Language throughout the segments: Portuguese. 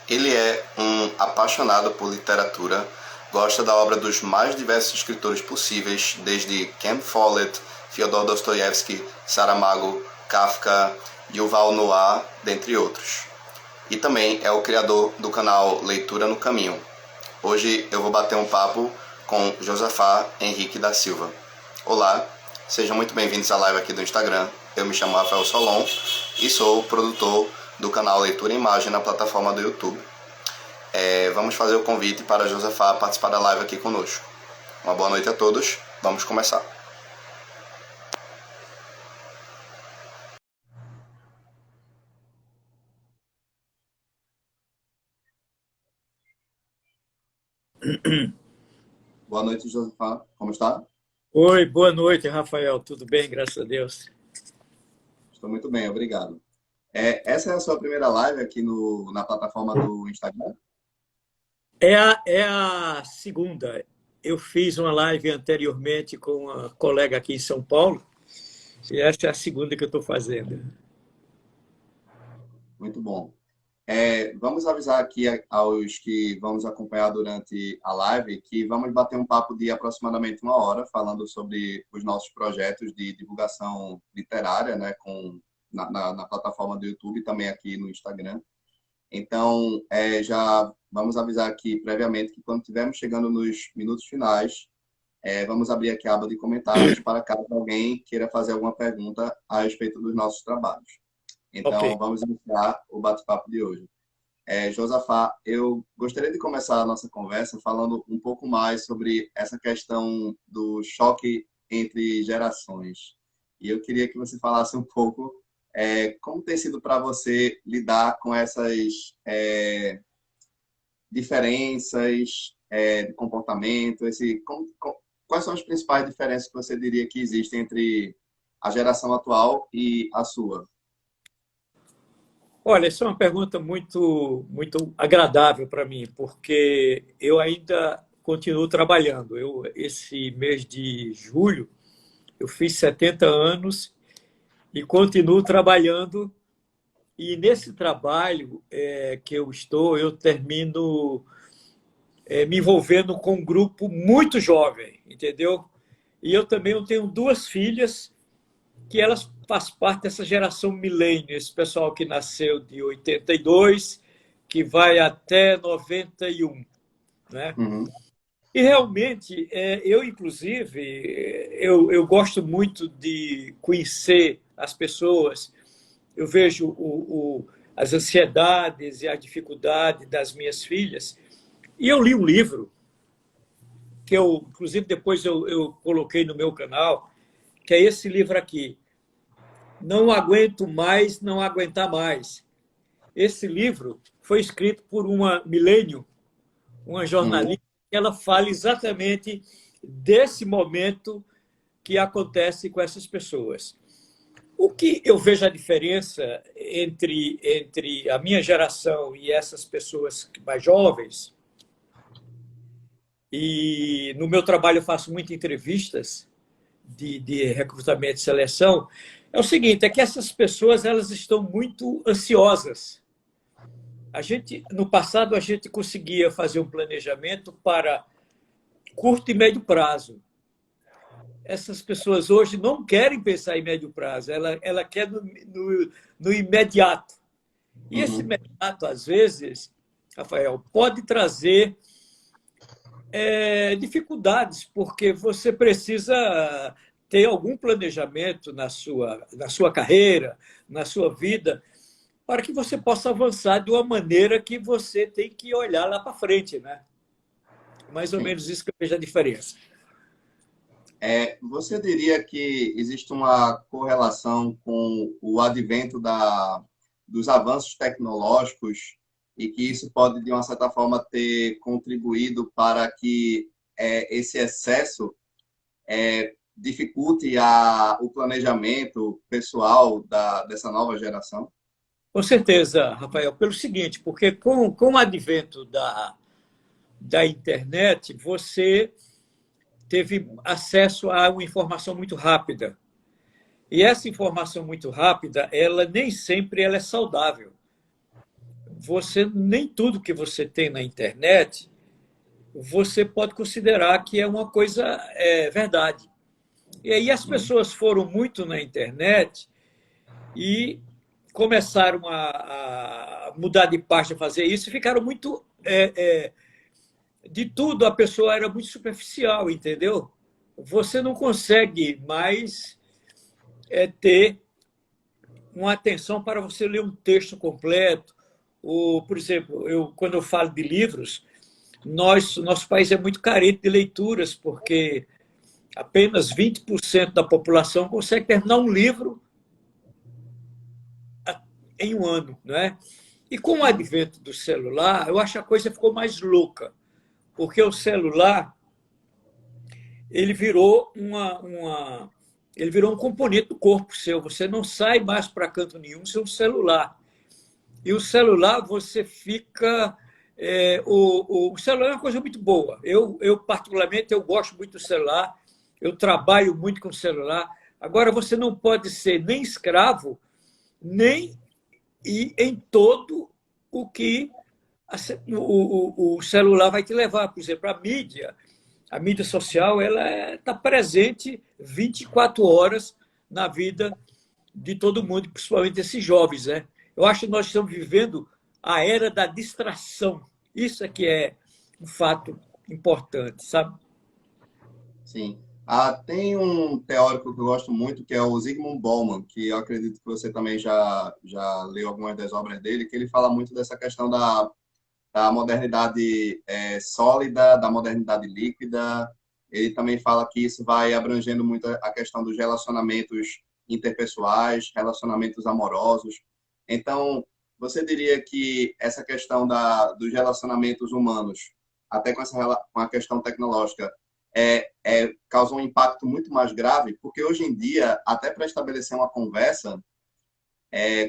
Ele é um apaixonado por literatura, gosta da obra dos mais diversos escritores possíveis, desde Ken Follett, Fyodor Dostoiévski, Saramago, Kafka, Yuval Noah, dentre outros. E também é o criador do canal Leitura no Caminho. Hoje eu vou bater um papo com Josafá Henrique da Silva. Olá, sejam muito bem-vindos à live aqui do Instagram. Eu me chamo Rafael Solon e sou produtor do canal Leitura em Imagem na plataforma do YouTube. Vamos fazer o convite para a Josafá participar da live aqui conosco. Uma boa noite a todos, vamos começar. Boa noite, Josafá, como está? Oi, boa noite, Rafael. Tudo bem, graças a Deus. Estou muito bem, obrigado. Essa é a sua primeira live aqui na plataforma do Instagram? É a segunda. Eu fiz uma live anteriormente com uma colega aqui em São Paulo e essa é a segunda que eu estou fazendo. Muito bom. Vamos avisar aqui aos que vão nos acompanhar durante a live que vamos bater um papo de aproximadamente uma hora falando sobre os nossos projetos de divulgação literária, né, na plataforma do YouTube e também aqui no Instagram. Então, já vamos avisar aqui previamente que quando estivermos chegando nos minutos finais, vamos abrir aqui a aba de comentários para caso alguém queira fazer alguma pergunta a respeito dos nossos trabalhos. Ok. Então, vamos iniciar o bate-papo de hoje. Josafá, eu gostaria de começar a nossa conversa falando um pouco mais sobre essa questão do choque entre gerações. E eu queria que você falasse um pouco como tem sido para você lidar com essas diferenças de comportamento, quais são as principais diferenças que você diria que existem entre a geração atual e a sua? Olha, essa é uma pergunta muito agradável para mim, porque eu ainda continuo trabalhando. Esse mês de julho, eu fiz 70 anos e continuo trabalhando. E nesse trabalho que eu estou, eu termino me envolvendo com um grupo muito jovem, entendeu? E eu também tenho duas filhas que elas fazem parte dessa geração milênio, esse pessoal que nasceu de 82, que vai até 91, né? Uhum. E realmente, inclusive, eu gosto muito de conhecer as pessoas. Eu vejo as ansiedades e a dificuldade das minhas filhas. E eu li um livro que inclusive, depois eu coloquei no meu canal, que é esse livro aqui, Não Aguento Mais, Não Aguentar Mais. Esse livro foi escrito por uma milênio, uma Uhum. jornalista, que ela fala exatamente desse momento que acontece com essas pessoas. O que eu vejo a diferença entre a minha geração e essas pessoas mais jovens, e no meu trabalho eu faço muitas entrevistas de recrutamento e seleção, é o seguinte, é que essas pessoas elas estão muito ansiosas. No passado, a gente conseguia fazer um planejamento para curto e médio prazo. Essas pessoas hoje não querem pensar em médio prazo, ela quer no imediato. E esse Uhum. imediato, às vezes, Rafael, pode trazer dificuldades, porque você precisa ter algum planejamento na sua carreira, na sua vida, para que você possa avançar de uma maneira que você tem que olhar lá para frente, né? Mais ou Sim. menos isso que eu vejo a diferença. Você diria que existe uma correlação com o advento dos avanços tecnológicos e que isso pode, de uma certa forma, ter contribuído para que esse excesso dificulte o planejamento pessoal dessa nova geração? Com certeza, Rafael, pelo seguinte, porque com o advento da internet, você teve acesso a uma informação muito rápida. E essa informação muito rápida, ela nem sempre ela é saudável. nem tudo que você tem na internet você pode considerar que é uma coisa verdade. E aí as pessoas foram muito na internet e começaram a mudar de parte a fazer isso e ficaram muito. De tudo, a pessoa era muito superficial, entendeu? Você não consegue mais ter uma atenção para você ler um texto completo. Ou, por exemplo, quando eu falo de livros, nosso país é muito carente de leituras, porque apenas 20% da população consegue terminar um livro em um ano, não é? E com o advento do celular, eu acho que a coisa ficou mais louca, porque o celular ele virou ele virou um componente do corpo seu. Você não sai mais para canto nenhum sem um celular. E o celular, você fica. O celular é uma coisa muito boa. Particularmente, eu gosto muito do celular. Eu trabalho muito com o celular. Agora, você não pode ser nem escravo, nem ir em todo o que o celular vai te levar. Por exemplo, a mídia social, ela está presente 24 horas na vida de todo mundo, principalmente esses jovens, né? Eu acho que nós estamos vivendo a era da distração. Isso é que é um fato importante, sabe? Sim. Tem um teórico que eu gosto muito, que é o Zygmunt Bauman, que eu acredito que você também já leu algumas das obras dele, que ele fala muito dessa questão da modernidade sólida, da modernidade líquida. Ele também fala que isso vai abrangendo muito a questão dos relacionamentos interpessoais, relacionamentos amorosos. Então, você diria que essa questão dos relacionamentos humanos, até com a questão tecnológica, causa um impacto muito mais grave? Porque hoje em dia, até para estabelecer uma conversa,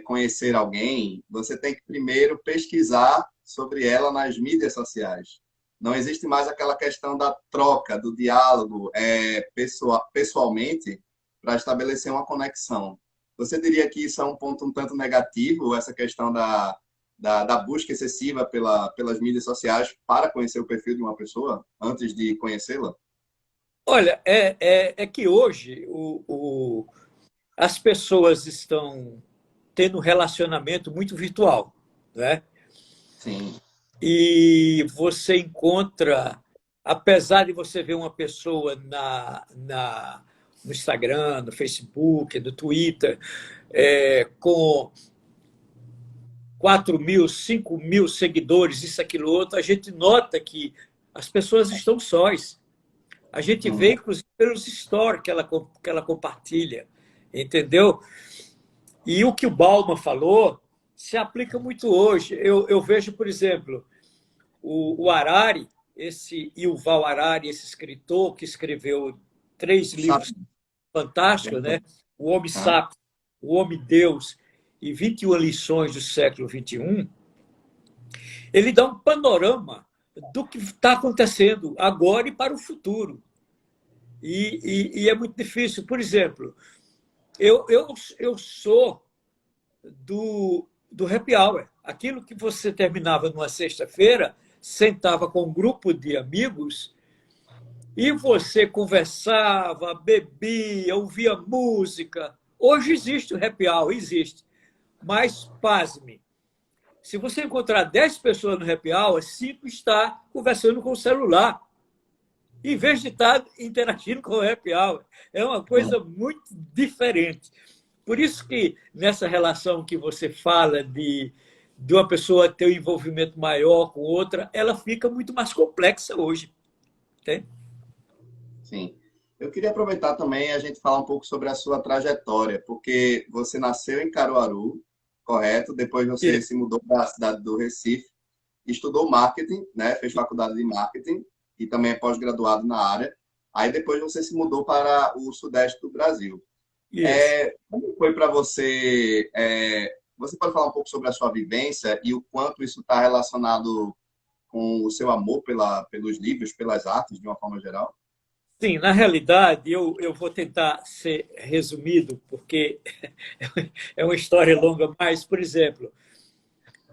conhecer alguém, você tem que primeiro pesquisar sobre ela nas mídias sociais. Não existe mais aquela questão da troca, do diálogo pessoalmente para estabelecer uma conexão. Você diria que isso é um ponto um tanto negativo, essa questão da busca excessiva pelas mídias sociais para conhecer o perfil de uma pessoa antes de conhecê-la? Olha, é que hoje as pessoas estão tendo um relacionamento muito virtual, né? Sim. E você encontra, apesar de você ver uma pessoa no Instagram, no Facebook, no Twitter, com 4.000, 5.000 seguidores, isso, aquilo, outro, a gente nota que as pessoas estão sós. A gente vê, inclusive, pelos stories que ela compartilha, entendeu? E o que o Bauman falou se aplica muito hoje. Eu vejo, por exemplo, o Harari, esse Yuval Harari, esse escritor que escreveu 3 livros fantásticos, né? O Homem Sapiens, O Homem Deus e 21 lições do século XXI. Ele dá um panorama do que está acontecendo agora e para o futuro. E é muito difícil. Por exemplo, eu sou do happy hour. Aquilo que você terminava numa sexta-feira, sentava com um grupo de amigos e você conversava, bebia, ouvia música. Hoje existe o happy hour, existe. Mas, pasme, se você encontrar 10 pessoas no happy hour, 5 está conversando com o celular, em vez de estar interagindo com o happy hour. É uma coisa muito diferente. Por isso que nessa relação que você fala de uma pessoa ter um envolvimento maior com outra, ela fica muito mais complexa hoje. Tem? Sim. Eu queria aproveitar também a gente falar um pouco sobre a sua trajetória, porque você nasceu em Caruaru, correto? Depois você se mudou para a cidade do Recife, estudou marketing, né? Fez faculdade de marketing e também é pós-graduado na área. Aí depois você se mudou para o sudeste do Brasil. Como foi para você? Você pode falar um pouco sobre a sua vivência e o quanto isso está relacionado com o seu amor pelos livros, pelas artes, de uma forma geral? Sim, na realidade, eu vou tentar ser resumido, porque é uma história longa, mas, por exemplo,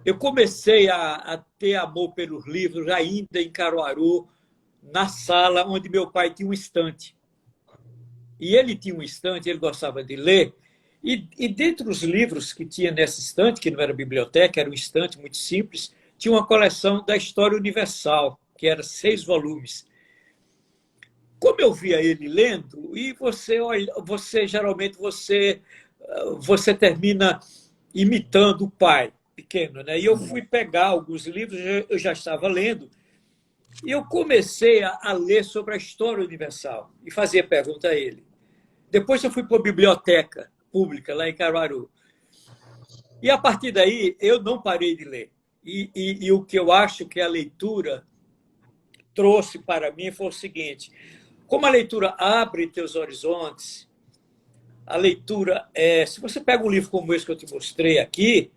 Eu comecei a ter amor pelos livros ainda em Caruaru, na sala onde meu pai tinha um estante. E ele tinha um estante, ele gostava de ler, e dentre os livros que tinha nessa estante, que não era biblioteca, era um estante muito simples, tinha uma coleção da História Universal, que era 6 volumes. Como eu via ele lendo, e você, olha, você geralmente você termina imitando o pai pequeno, né? E eu fui pegar alguns livros, eu já estava lendo, e eu comecei a ler sobre a história universal e fazia pergunta a ele. Depois eu fui para a biblioteca pública lá em Caruaru. E a partir daí eu não parei de ler. E o que eu acho que a leitura trouxe para mim foi o seguinte: como a leitura abre teus horizontes, a leitura é. Se você pega um livro como esse que eu te mostrei aqui,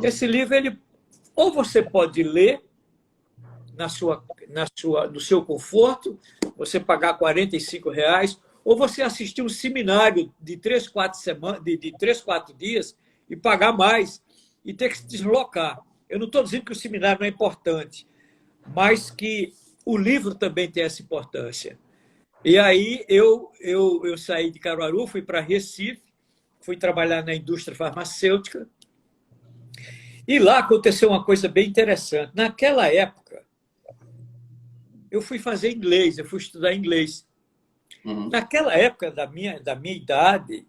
esse livro, ele, ou você pode ler no seu conforto, você pagar R$ 45, ou você assistir um seminário de 3, 4 semanas, de 3, 4 dias e pagar mais e ter que se deslocar. Eu não estou dizendo que o seminário não é importante, mas que o livro também tem essa importância. E aí eu saí de Caruaru, fui para Recife, fui trabalhar na indústria farmacêutica, e lá aconteceu uma coisa bem interessante. Naquela época, eu fui fazer inglês, eu fui estudar inglês. Uhum. Naquela época da minha idade,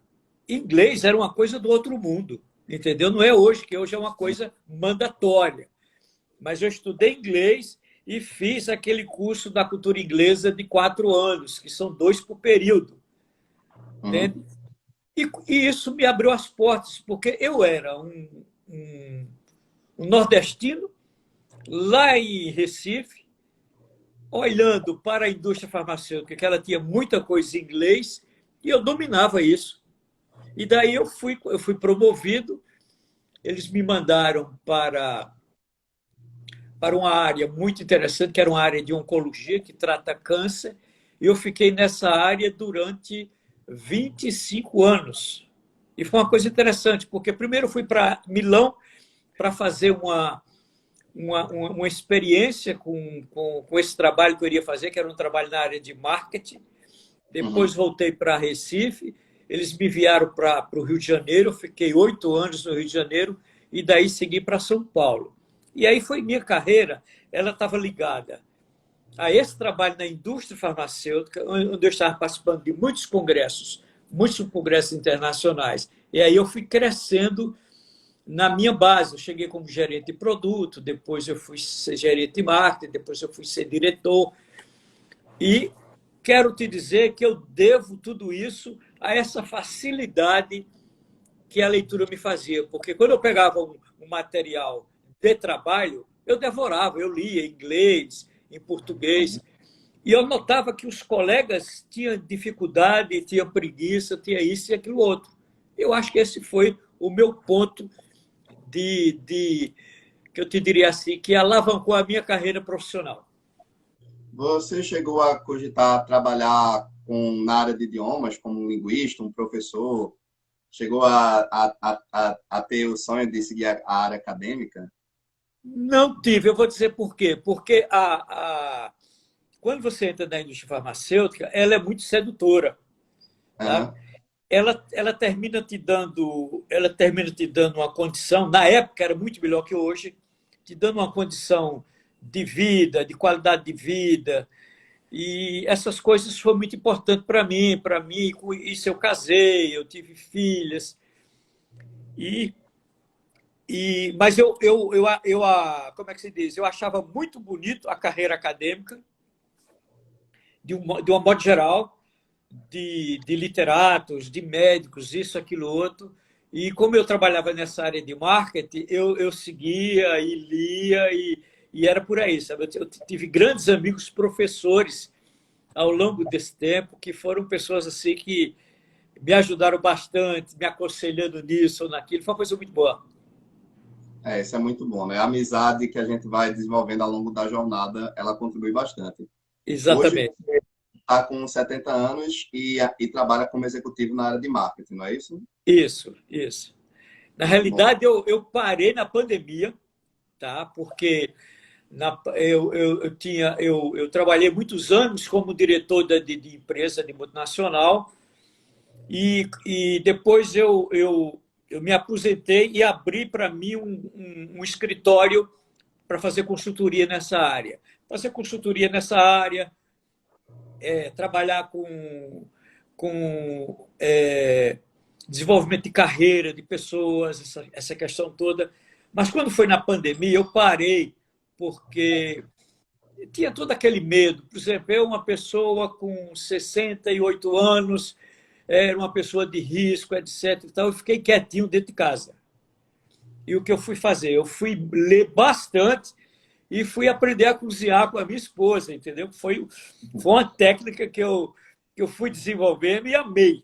inglês era uma coisa do outro mundo, entendeu? Não é hoje, que hoje é uma coisa mandatória. Mas eu estudei inglês e fiz aquele curso da cultura inglesa de 4 anos, que são 2 por período. Entende? Uhum. E isso me abriu as portas, porque eu era um nordestino, lá em Recife, olhando para a indústria farmacêutica, que ela tinha muita coisa em inglês, e eu dominava isso. E daí eu fui promovido, eles me mandaram para uma área muito interessante, que era uma área de oncologia, que trata câncer, e eu fiquei nessa área durante 25 anos. E foi uma coisa interessante, porque primeiro eu fui para Milão para fazer uma experiência com esse trabalho que eu iria fazer, que era um trabalho na área de marketing. Depois Uhum. voltei para Recife, eles me enviaram para o Rio de Janeiro, eu fiquei 8 anos no Rio de Janeiro, e daí segui para São Paulo. E aí foi minha carreira, ela estava ligada a esse trabalho na indústria farmacêutica, onde eu estava participando de muitos congressos internacionais. E aí eu fui crescendo na minha base. Eu cheguei como gerente de produto, depois eu fui ser gerente de marketing, depois eu fui ser diretor. E quero te dizer que eu devo tudo isso a essa facilidade que a leitura me fazia. Porque quando eu pegava um material de trabalho, eu devorava, eu lia em inglês, em português, e eu notava que os colegas tinham dificuldade, tinham preguiça, tinham isso e aquilo outro. Eu acho que esse foi o meu ponto que eu te diria assim, que alavancou a minha carreira profissional. Você chegou a cogitar trabalhar na área de idiomas, como um linguista, um professor? Chegou a ter o sonho de seguir a área acadêmica? Não tive, eu vou dizer por quê. Porque quando você entra na indústria farmacêutica, ela é muito sedutora. Tá? Aham. Ela termina te dando uma condição, na época era muito melhor que hoje, te dando uma condição de vida, de qualidade de vida, e essas coisas foram muito importantes para mim, com isso eu casei, eu tive filhas, e, mas como é que se diz? Eu achava muito bonito a carreira acadêmica, de uma modo geral, de literatos, de médicos, isso, aquilo, outro. E como eu trabalhava nessa área de marketing, eu seguia e lia e era por aí, sabe? Eu tive grandes amigos professores ao longo desse tempo, que foram pessoas assim que me ajudaram bastante, me aconselhando nisso ou naquilo. Foi uma coisa muito boa. É, isso é muito bom, né? A amizade que a gente vai desenvolvendo ao longo da jornada, ela contribui bastante. Hoje Exatamente. você está com 70 anos e trabalha como executivo na área de marketing, não é isso? Isso, isso. Na Muito bom. realidade, eu parei na pandemia, tá? Porque eu trabalhei muitos anos como diretor de empresa de multinacional e depois eu me aposentei e abri para mim um escritório para fazer consultoria nessa área. Fazer consultoria nessa área, trabalhar com desenvolvimento de carreira de pessoas, essa questão toda. Mas quando foi na pandemia, eu parei, porque tinha todo aquele medo. Por exemplo, eu, uma pessoa com 68 anos, era uma pessoa de risco, etc. Então, eu fiquei quietinho dentro de casa. E o que eu fui fazer? Eu fui ler bastante e fui aprender a cozinhar com a minha esposa, entendeu? Foi uma técnica que eu fui desenvolvendo e amei,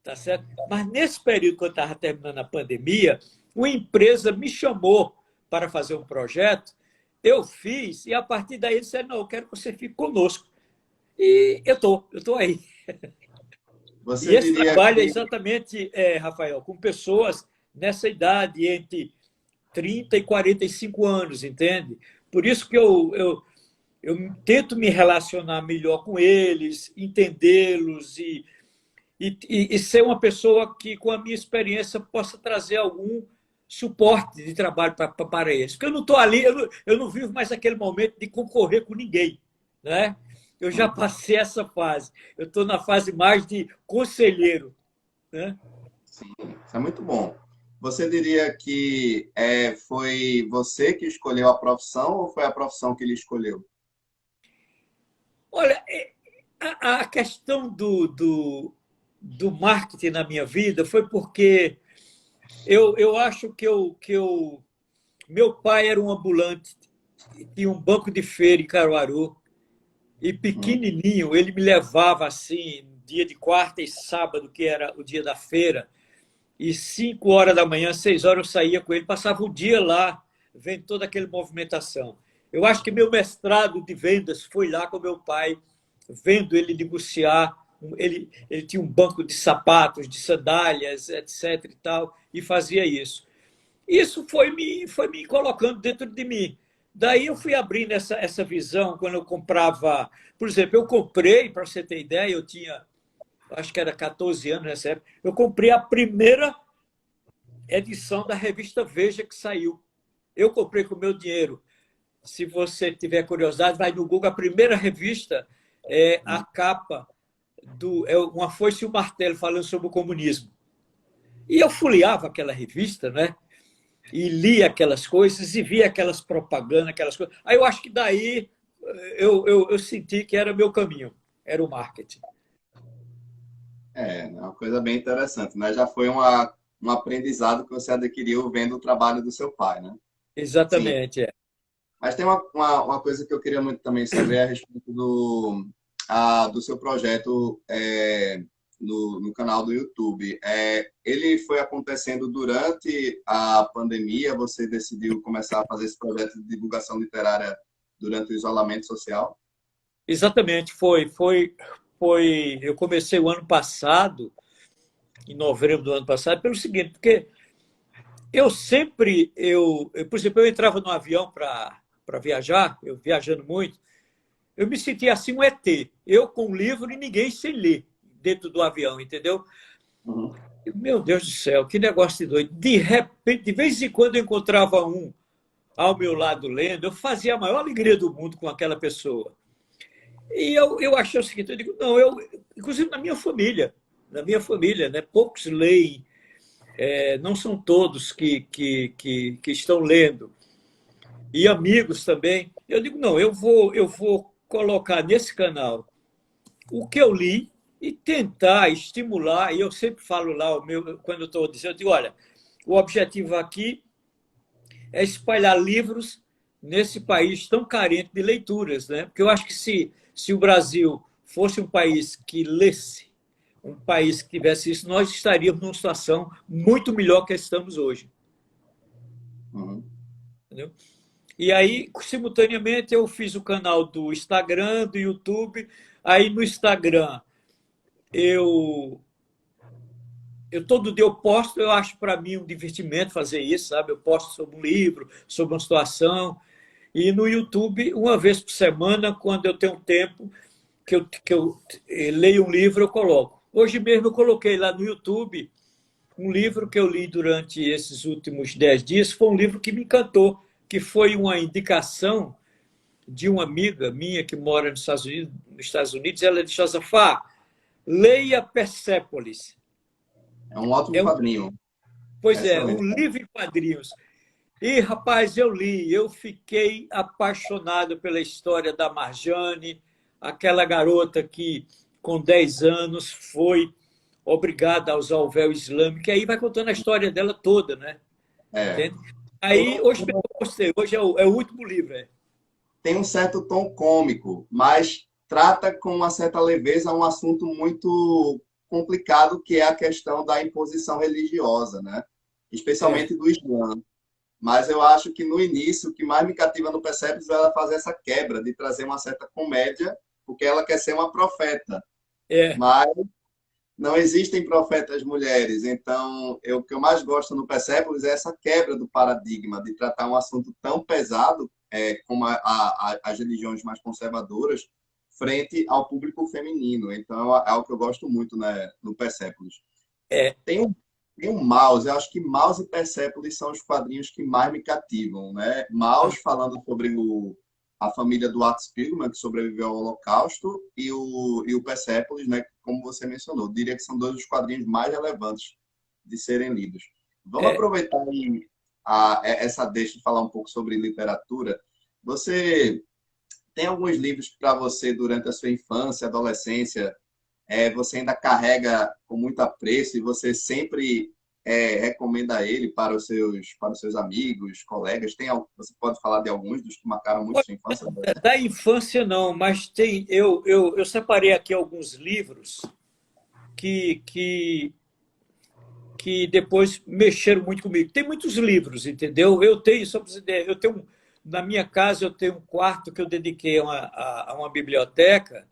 tá certo? Mas nesse período que eu estava terminando a pandemia, uma empresa me chamou para fazer um projeto, eu fiz, e a partir daí eles disseram, não, eu quero que você fique conosco. E eu tô aí. E Você esse diria trabalho é que exatamente, Rafael, com pessoas nessa idade, entre 30 e 45 anos, entende? Por isso que eu tento me relacionar melhor com eles, entendê-los e ser uma pessoa que, com a minha experiência, possa trazer algum suporte de trabalho para eles. Porque eu não estou ali, eu não vivo mais aquele momento de concorrer com ninguém, né? Eu já passei essa fase. Eu estou na fase mais de conselheiro, né? sim, isso é muito bom. Você diria que foi você que escolheu a profissão ou foi a profissão que ele escolheu? Olha, a questão do marketing na minha vida foi porque eu acho que meu pai era um ambulante, tinha um banco de feira em Caruaru, e Hum, pequenininho, ele me levava assim, dia de quarta e sábado, que era o dia da feira, e 5 horas da manhã, 6 horas eu saía com ele, passava o dia lá, vendo toda aquela movimentação. Eu acho que meu mestrado de vendas foi lá com meu pai, vendo ele negociar. Ele tinha um banco de sapatos, de sandálias, etc. e tal, e fazia isso. Isso foi me colocando dentro de mim. Daí eu fui abrindo essa visão quando eu comprava. Por exemplo, eu comprei, para você ter ideia, eu tinha, acho que era 14 anos nessa época, eu comprei a primeira edição da revista Veja que saiu. Eu comprei com o meu dinheiro. Se você tiver curiosidade, vai no Google. A primeira revista é a capa uma foice e um martelo falando sobre o comunismo. E eu folheava aquela revista, né? E lia aquelas coisas e via aquelas propagandas, aquelas coisas. Aí eu acho que daí eu senti que era meu caminho, era o marketing. é uma coisa bem interessante, né? Já foi um aprendizado que você adquiriu vendo o trabalho do seu pai, né? Sim. Exatamente. É. Mas tem uma coisa que eu queria muito também saber a respeito do seu projeto no canal do YouTube. Ele foi acontecendo durante a pandemia? Você decidiu começar a fazer esse projeto de divulgação literária durante o isolamento social? Exatamente, foi. Eu comecei o ano passado, em novembro do ano passado, pelo seguinte, porque por exemplo, eu entrava no avião para viajar, eu viajando muito, eu me sentia assim um ET, eu com um livro e ninguém sem ler dentro do avião, entendeu? Uhum. Meu Deus do céu, que negócio de doido. De repente, de vez em quando eu encontrava um ao meu lado lendo, eu fazia a maior alegria do mundo com aquela pessoa. E eu achei o seguinte, eu digo, não, inclusive na minha família, né, poucos leem, não são todos que estão lendo. E amigos também. Eu digo, não, eu vou colocar nesse canal o que eu li e tentar estimular, e eu sempre falo lá, quando eu estou dizendo, eu digo, olha, o objetivo aqui é espalhar livros nesse país tão carente de leituras, né? Porque eu acho que se o Brasil fosse um país que lesse, um país que tivesse isso, nós estaríamos numa situação muito melhor que estamos hoje. Uhum. Entendeu? E aí, simultaneamente, eu fiz o canal do Instagram, do YouTube. Aí no Instagram eu todo dia eu posto, eu acho para mim um divertimento fazer isso, sabe? Eu posto sobre um livro, sobre uma situação. E no YouTube, uma vez por semana, quando eu tenho tempo, que eu leio um livro, eu coloco. Hoje mesmo eu coloquei lá no YouTube um livro que eu li durante esses últimos 10 dias. Foi um livro que me encantou, que foi uma indicação de uma amiga minha que mora nos Estados Unidos. Ela disse: Josafá, leia Persépolis. É um ótimo É um, quadrinho. pois é, um Excelente. livro em quadrinhos. E, rapaz, eu li, eu fiquei apaixonado pela história da Marjane, aquela garota que, com 10 anos, foi obrigada a usar o véu islâmico. E aí vai contando a história dela toda, né? É. Entende? Tem Aí, hoje mesmo eu postei, hoje é o último livro. É. tem um certo tom cômico, mas trata com uma certa leveza um assunto muito complicado, que é a questão da imposição religiosa, né? É, Especialmente do Islã. Mas eu acho que no início, o que mais me cativa no Persepolis é ela fazer essa quebra, de trazer uma certa comédia, porque ela quer ser uma profeta. é, Mas não existem profetas mulheres. Então, o que eu mais gosto no Persepolis é essa quebra do paradigma, de tratar um assunto tão pesado como as religiões mais conservadoras, frente ao público feminino. Então, é algo que eu gosto muito, né, no Persepolis. é, Tem um Mouse, eu acho que Mouse e Persepolis são os quadrinhos que mais me cativam, né? Mouse falando sobre a família do Art Spiegelman, que sobreviveu ao Holocausto, e o Persepolis, né? Como você mencionou, diria que são dois dos quadrinhos mais relevantes de serem lidos. Vamos é. aproveitar aí essa deixa de falar um pouco sobre literatura. Você tem alguns livros para você durante a sua infância, adolescência, você ainda carrega com muito apreço e você sempre recomenda ele para os seus amigos, colegas? Você pode falar de alguns dos que marcaram muito sua infância? Da infância, não, mas tem. Eu separei aqui alguns livros que, que, que depois mexeram muito comigo. Tem muitos livros, entendeu? Eu tenho, só para você ter, na minha casa, eu tenho um quarto que eu dediquei a uma biblioteca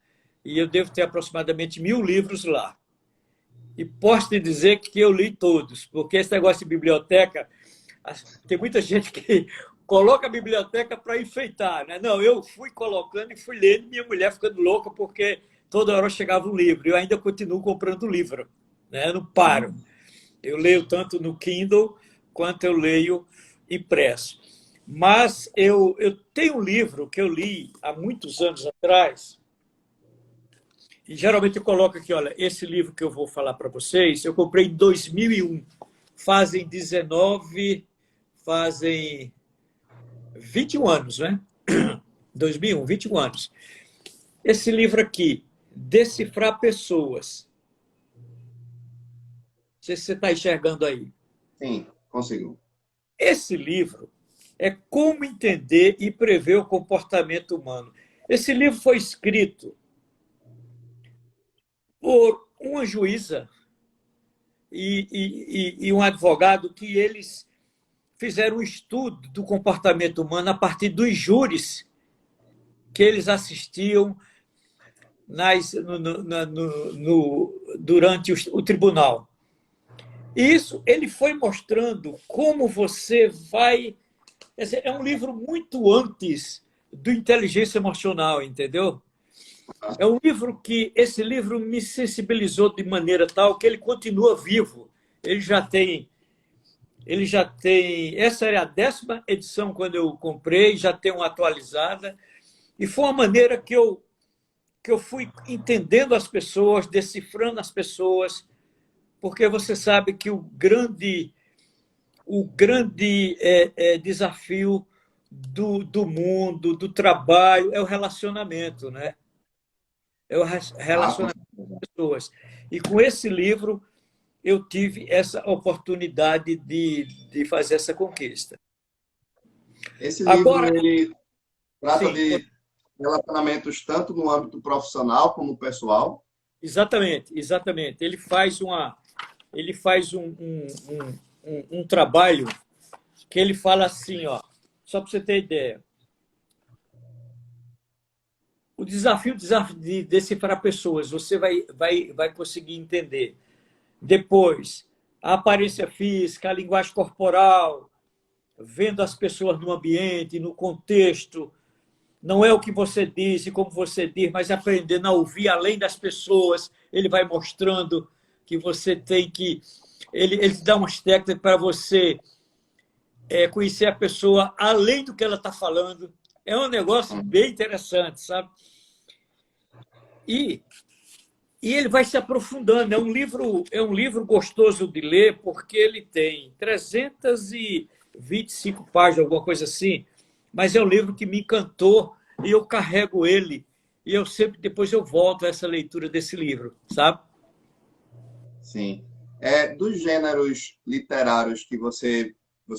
e eu devo ter aproximadamente 1.000 livros lá. E posso te dizer que eu li todos, porque esse negócio de biblioteca, tem muita gente que coloca a biblioteca para enfeitar, né? Não, eu fui colocando e fui lendo, minha mulher ficando louca, porque toda hora chegava um livro. Eu ainda continuo comprando livro, né? Eu não paro. Eu leio tanto no Kindle quanto eu leio impresso. Mas eu tenho um livro que eu li há muitos anos atrás, e geralmente eu coloco aqui, olha, esse livro que eu vou falar para vocês, eu comprei em 2001. Fazem 21 anos, né? 2001, 21 anos. Esse livro aqui, Decifrar Pessoas. Não sei se você está enxergando aí. Sim, consigo. Esse livro é Como Entender e Prever o Comportamento Humano. Esse livro foi escrito por uma juíza e um advogado que eles fizeram um estudo do comportamento humano a partir dos júris que eles assistiam durante o tribunal. E isso ele foi mostrando como você vai. É um livro muito antes do inteligência emocional, entendeu? É um livro que esse livro me sensibilizou de maneira tal que ele continua vivo. Ele já tem, ele já tem. Essa é a 10ª edição quando eu comprei, já tem uma atualizada. E foi uma maneira que eu fui entendendo as pessoas, decifrando as pessoas, porque você sabe que o grande desafio do mundo, do trabalho, é o relacionamento, né? É o Ah, com relacionamento certeza. com pessoas. E com esse livro, eu tive essa oportunidade de fazer essa conquista. Esse livro, Agora, ele trata sim, de relacionamentos tanto no âmbito profissional como pessoal. exatamente, exatamente. Ele faz um trabalho que ele fala assim, ó, só para você ter ideia. O desafio de decifrar pessoas, você vai conseguir entender. Depois, a aparência física, a linguagem corporal, vendo as pessoas no ambiente, no contexto. Não é o que você diz e como você diz, mas aprendendo a ouvir além das pessoas. Ele vai mostrando que você tem que. Ele te dá umas técnicas para você conhecer a pessoa além do que ela está falando. É um negócio bem interessante, sabe? E, e ele vai se aprofundando. É um livro gostoso de ler, porque ele tem 325 páginas, alguma coisa assim, mas é um livro que me encantou e eu carrego ele. E eu sempre, depois eu volto a essa leitura desse livro, sabe? Sim. Dos gêneros literários que você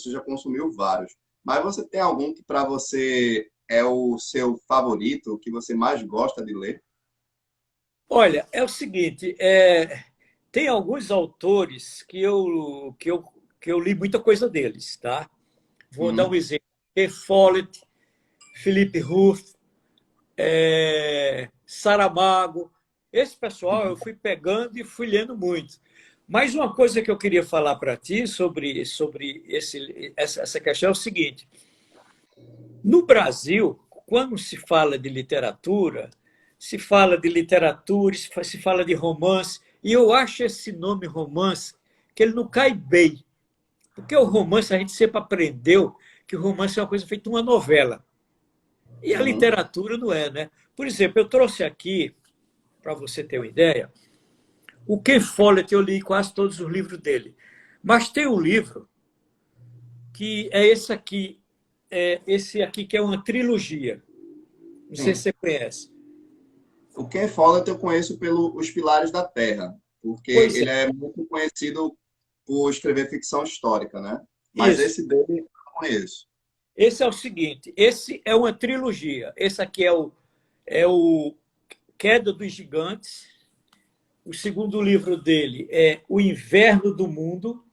já consumiu vários, mas você tem algum que para você é o seu favorito, o que você mais gosta de ler? Olha, é o seguinte, tem alguns autores que eu li muita coisa deles, tá? Vou dar um Uhum. exemplo. Ken Follett, Philip Roth, Saramago. Esse pessoal eu fui pegando e fui lendo muito. Mas uma coisa que eu queria falar para ti sobre essa questão é o seguinte: no Brasil, quando se literatura, se fala de romance, e eu acho esse nome romance que ele não cai bem. Porque o romance, a gente sempre aprendeu que o romance é uma coisa feita uma novela. E a Uhum. literatura não é, né? Por exemplo, eu trouxe aqui, para você ter uma ideia, o Ken Follett, eu li quase todos os livros dele. Mas tem um livro que é esse aqui que é uma trilogia. Não sei se Sim. você conhece. O Ken Follett eu conheço pelo Os Pilares da Terra, porque Pois é, ele é muito conhecido por escrever ficção histórica, né? Mas isso. esse dele eu não conheço. Esse é o seguinte, esse é uma trilogia. Esse aqui é o Queda dos Gigantes. O segundo livro dele é O Inverno do Mundo.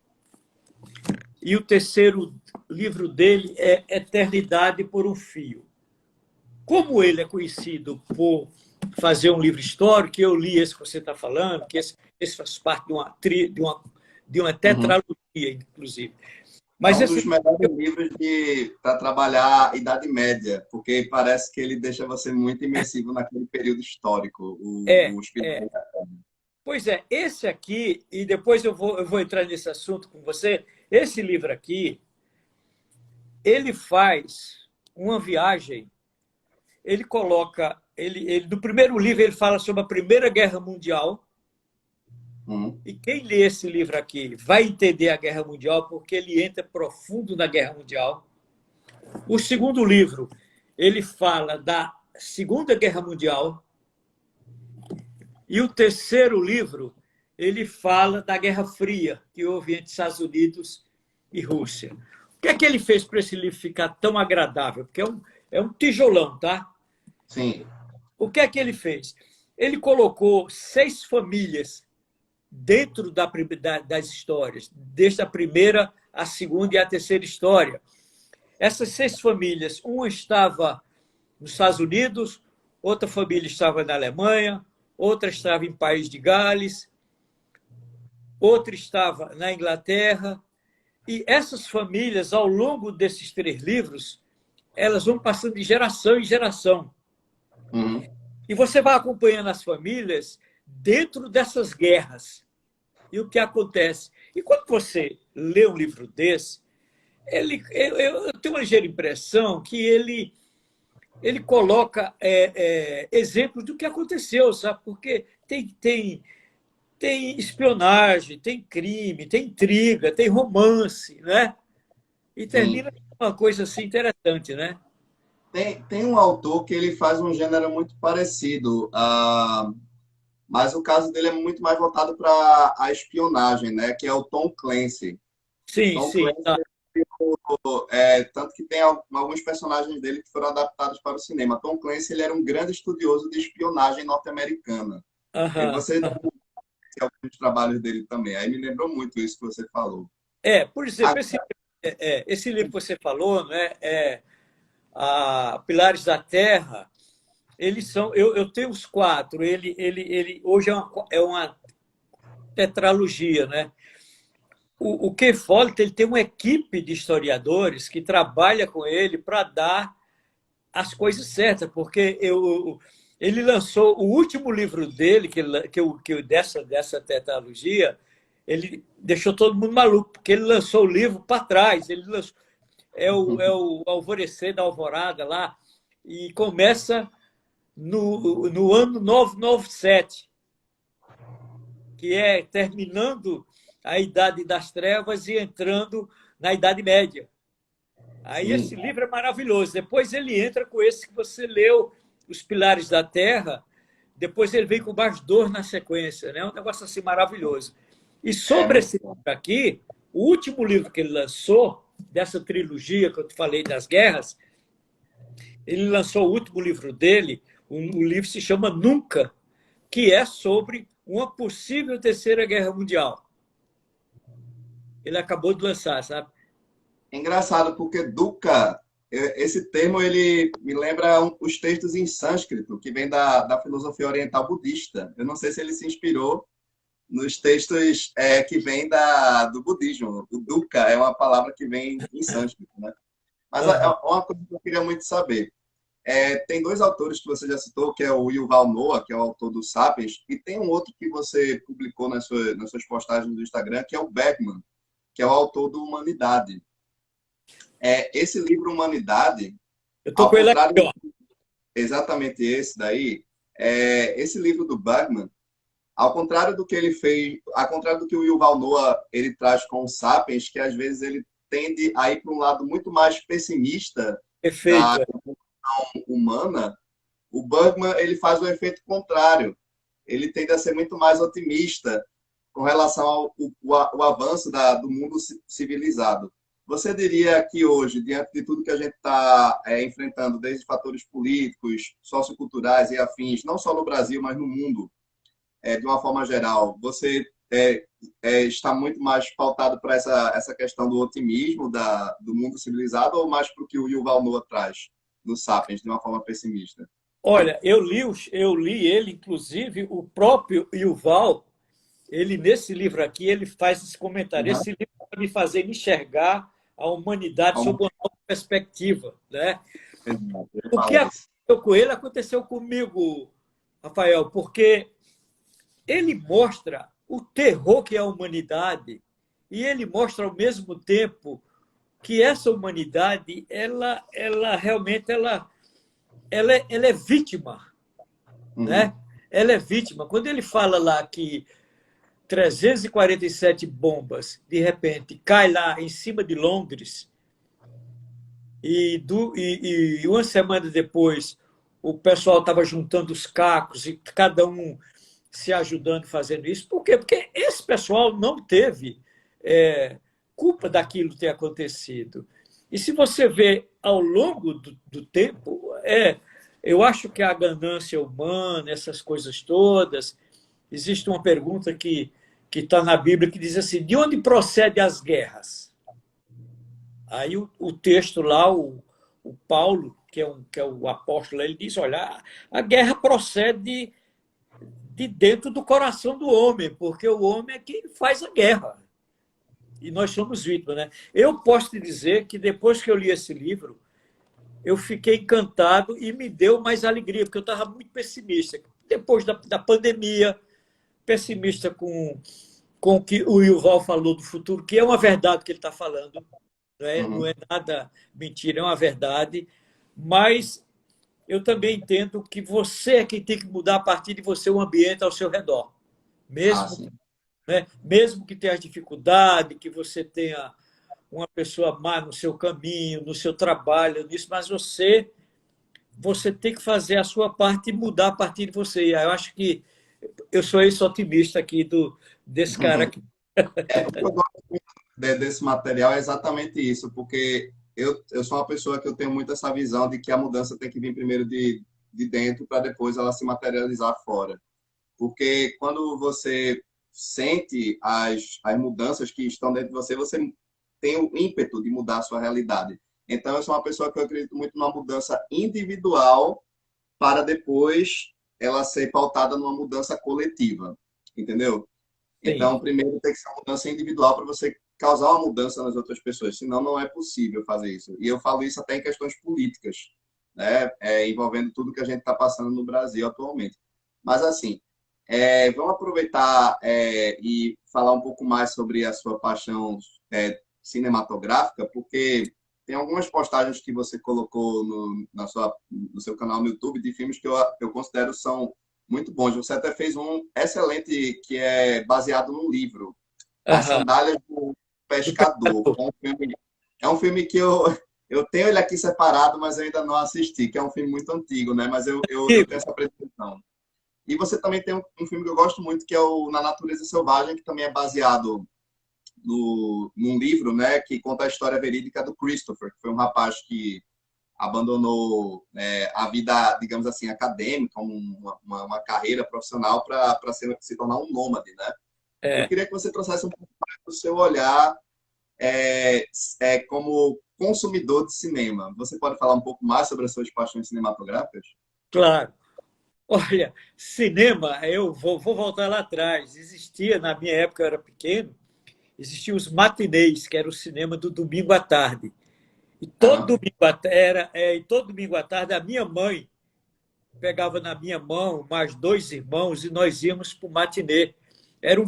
E o terceiro livro dele é Eternidade por um Fio. Como ele é conhecido por fazer um livro histórico, eu li esse que você está falando, que esse faz parte de uma Uhum. tetralogia, inclusive. É Mas um esse dos melhores livros para trabalhar a Idade Média, porque parece que ele deixa você muito imersivo naquele período histórico, é, Os Pilares é. da Terra. Pois é, esse aqui, e depois eu vou entrar nesse assunto com você, esse livro aqui, ele faz uma viagem, ele coloca, no primeiro livro ele fala sobre a Primeira Guerra Mundial, Uhum. e quem lê esse livro aqui vai entender a Guerra Mundial, porque ele entra profundo na Guerra Mundial. O segundo livro, ele fala da Segunda Guerra Mundial, e o terceiro livro, ele fala da Guerra Fria que houve entre Estados Unidos e Rússia. O que é que ele fez para esse livro ficar tão agradável? Porque é um tijolão, tá? Sim. O que é que ele fez? Ele colocou 6 famílias dentro das histórias, desde a primeira, a segunda e a terceira história. Essas 6 famílias, uma estava nos Estados Unidos, outra família estava na Alemanha, outra estava em País de Gales, outra estava na Inglaterra. E essas famílias, ao longo desses 3 livros, elas vão passando de geração em geração. Uhum. E você vai acompanhando as famílias dentro dessas guerras. E o que acontece? E quando você lê um livro desse, eu tenho uma ligeira impressão que ele coloca exemplos do que aconteceu, sabe? Porque tem espionagem, tem crime, tem intriga, tem romance, né? E Sim. termina com uma coisa assim interessante, né? Tem um autor que ele faz um gênero muito parecido, mas o caso dele é muito mais voltado para a espionagem, né? Que é o Tom Clancy. Sim, Tom sim, Clancy, tá. tanto que tem alguns personagens dele que foram adaptados para o cinema. Tom Clancy ele era um grande estudioso de espionagem norte-americana. E Aham, você aham. tem alguns trabalhos dele também. Aí me lembrou muito isso que você falou. Por Ah, exemplo, esse livro que você falou, né, Pilares da Terra, eles são. Eu tenho os 4. Ele hoje é uma tetralogia, né? o Ken Follett ele tem uma equipe de historiadores que trabalha com ele para dar as coisas certas, porque ele lançou o último livro dele, dessa tetralogia, ele deixou todo mundo maluco, porque ele lançou o livro para trás, ele lançou, é o Alvorecer da Alvorada lá, e começa no ano 997, que é terminando a Idade das Trevas e entrando na Idade Média. Aí esse livro é maravilhoso. Depois ele entra com esse que você leu, Os Pilares da Terra. Depois ele vem com Bastidor na sequência, né? Um negócio assim maravilhoso. E sobre esse livro aqui, o último livro que ele lançou, dessa trilogia que eu te falei das guerras, ele lançou o último livro dele, o livro se chama Nunca, que é sobre uma possível terceira guerra mundial. Ele acabou de lançar, sabe? É engraçado, porque dukkha, esse termo, ele me lembra os textos em sânscrito, que vem da filosofia oriental budista. Eu não sei se ele se inspirou nos textos que vêm do budismo. O dukkha é uma palavra que vem em sânscrito, né? Mas é uma coisa que eu queria muito saber. Tem dois autores que você já citou, que é o Yuval Noah, que é o autor do Sapiens, e tem um outro que você publicou nas suas postagens do Instagram, que é o Bergman, que é o autor do Humanidade. Esse livro Humanidade, eu tô com ele aqui, ó. Exatamente esse daí, esse livro do Bergman, ao contrário do que ele fez, ao contrário do que o Yuval Noah ele traz com o Sapiens, que às vezes ele tende a ir para um lado muito mais pessimista da Perfeito. evolução humana, o Bergman ele faz o efeito contrário. Ele tende a ser muito mais otimista com relação ao avanço do mundo civilizado. Você diria que hoje, diante de tudo que a gente está enfrentando, desde fatores políticos, socioculturais e afins, não só no Brasil, mas no mundo, de uma forma geral, você está muito mais pautado para essa questão do otimismo do mundo civilizado ou mais para o que o Yuval Noah traz no Sapiens, de uma forma pessimista? Olha, eu li ele, inclusive, o próprio Yuval, ele nesse livro aqui, ele faz esse comentário. Esse livro vai me fazer enxergar a humanidade sob uma nova perspectiva, né? O que aconteceu com ele aconteceu comigo, Rafael, porque ele mostra o terror que é a humanidade e ele mostra ao mesmo tempo que essa humanidade, ela realmente ela é vítima, né? Ela é vítima. Quando ele fala lá que 347 bombas, de repente, cai lá em cima de Londres e uma semana depois o pessoal estava juntando os cacos e cada um se ajudando fazendo isso. Por quê? Porque esse pessoal não teve culpa daquilo ter acontecido. E se você vê ao longo do tempo, eu acho que a ganância humana, essas coisas todas, existe uma pergunta que está na Bíblia que diz assim: de onde procedem as guerras? Aí o texto lá, o Paulo, que é o apóstolo, ele diz: olha, a guerra procede de dentro do coração do homem, porque o homem é quem faz a guerra. E nós somos vítimas, né? Eu posso te dizer que depois que eu li esse livro, eu fiquei encantado e me deu mais alegria, porque eu estava muito pessimista. Depois da pandemia, pessimista com o que o Yuval falou do futuro, que é uma verdade que ele está falando, não é nada mentira, é uma verdade, mas eu também entendo que você é quem tem que mudar a partir de você o ambiente ao seu redor. Mesmo que tenha dificuldade, que você tenha uma pessoa má no seu caminho, no seu trabalho, nisso, mas você tem que fazer a sua parte e mudar a partir de você. Eu acho que eu sou esse otimista aqui desse cara aqui. O que eu gosto desse material é exatamente isso, porque eu sou uma pessoa que eu tenho muito essa visão de que a mudança tem que vir primeiro de dentro para depois ela se materializar fora. Porque quando você sente as mudanças que estão dentro de você, você tem o ímpeto de mudar a sua realidade. Então, eu sou uma pessoa que eu acredito muito numa mudança individual para depois ela ser pautada numa mudança coletiva, entendeu? Sim. Então, primeiro tem que ser uma mudança individual para você causar uma mudança nas outras pessoas, senão não é possível fazer isso. E eu falo isso até em questões políticas, né? Envolvendo tudo que a gente está passando no Brasil atualmente. Mas, assim, vamos aproveitar e falar um pouco mais sobre a sua paixão cinematográfica, porque tem algumas postagens que você colocou no seu canal no YouTube de filmes que eu considero são muito bons. Você até fez um excelente que é baseado num livro, As Aham. Sandálias do Do Pescador. pescador. É um filme que eu tenho ele aqui separado, mas eu ainda não assisti, que é um filme muito antigo, né? Mas eu tenho Digo, essa pretensão. E você também tem um filme que eu gosto muito, que é o Na Natureza Selvagem, que também é baseado num livro, né, que conta a história verídica do Christopher, que foi um rapaz que abandonou a vida, digamos assim, acadêmica, uma carreira profissional para se tornar um nômade, né? Eu é, queria que você trouxesse um pouco mais do seu olhar como consumidor de cinema. Você pode falar um pouco mais sobre as suas paixões cinematográficas? claro. Olha, cinema, eu vou voltar lá atrás. Existia, na minha época, eu era pequeno, existiam os matinês, que era o cinema do domingo à tarde. E todo Aham. domingo à tarde, e todo domingo à tarde a minha mãe pegava na minha mão mais dois irmãos e nós íamos para o matinê. Eram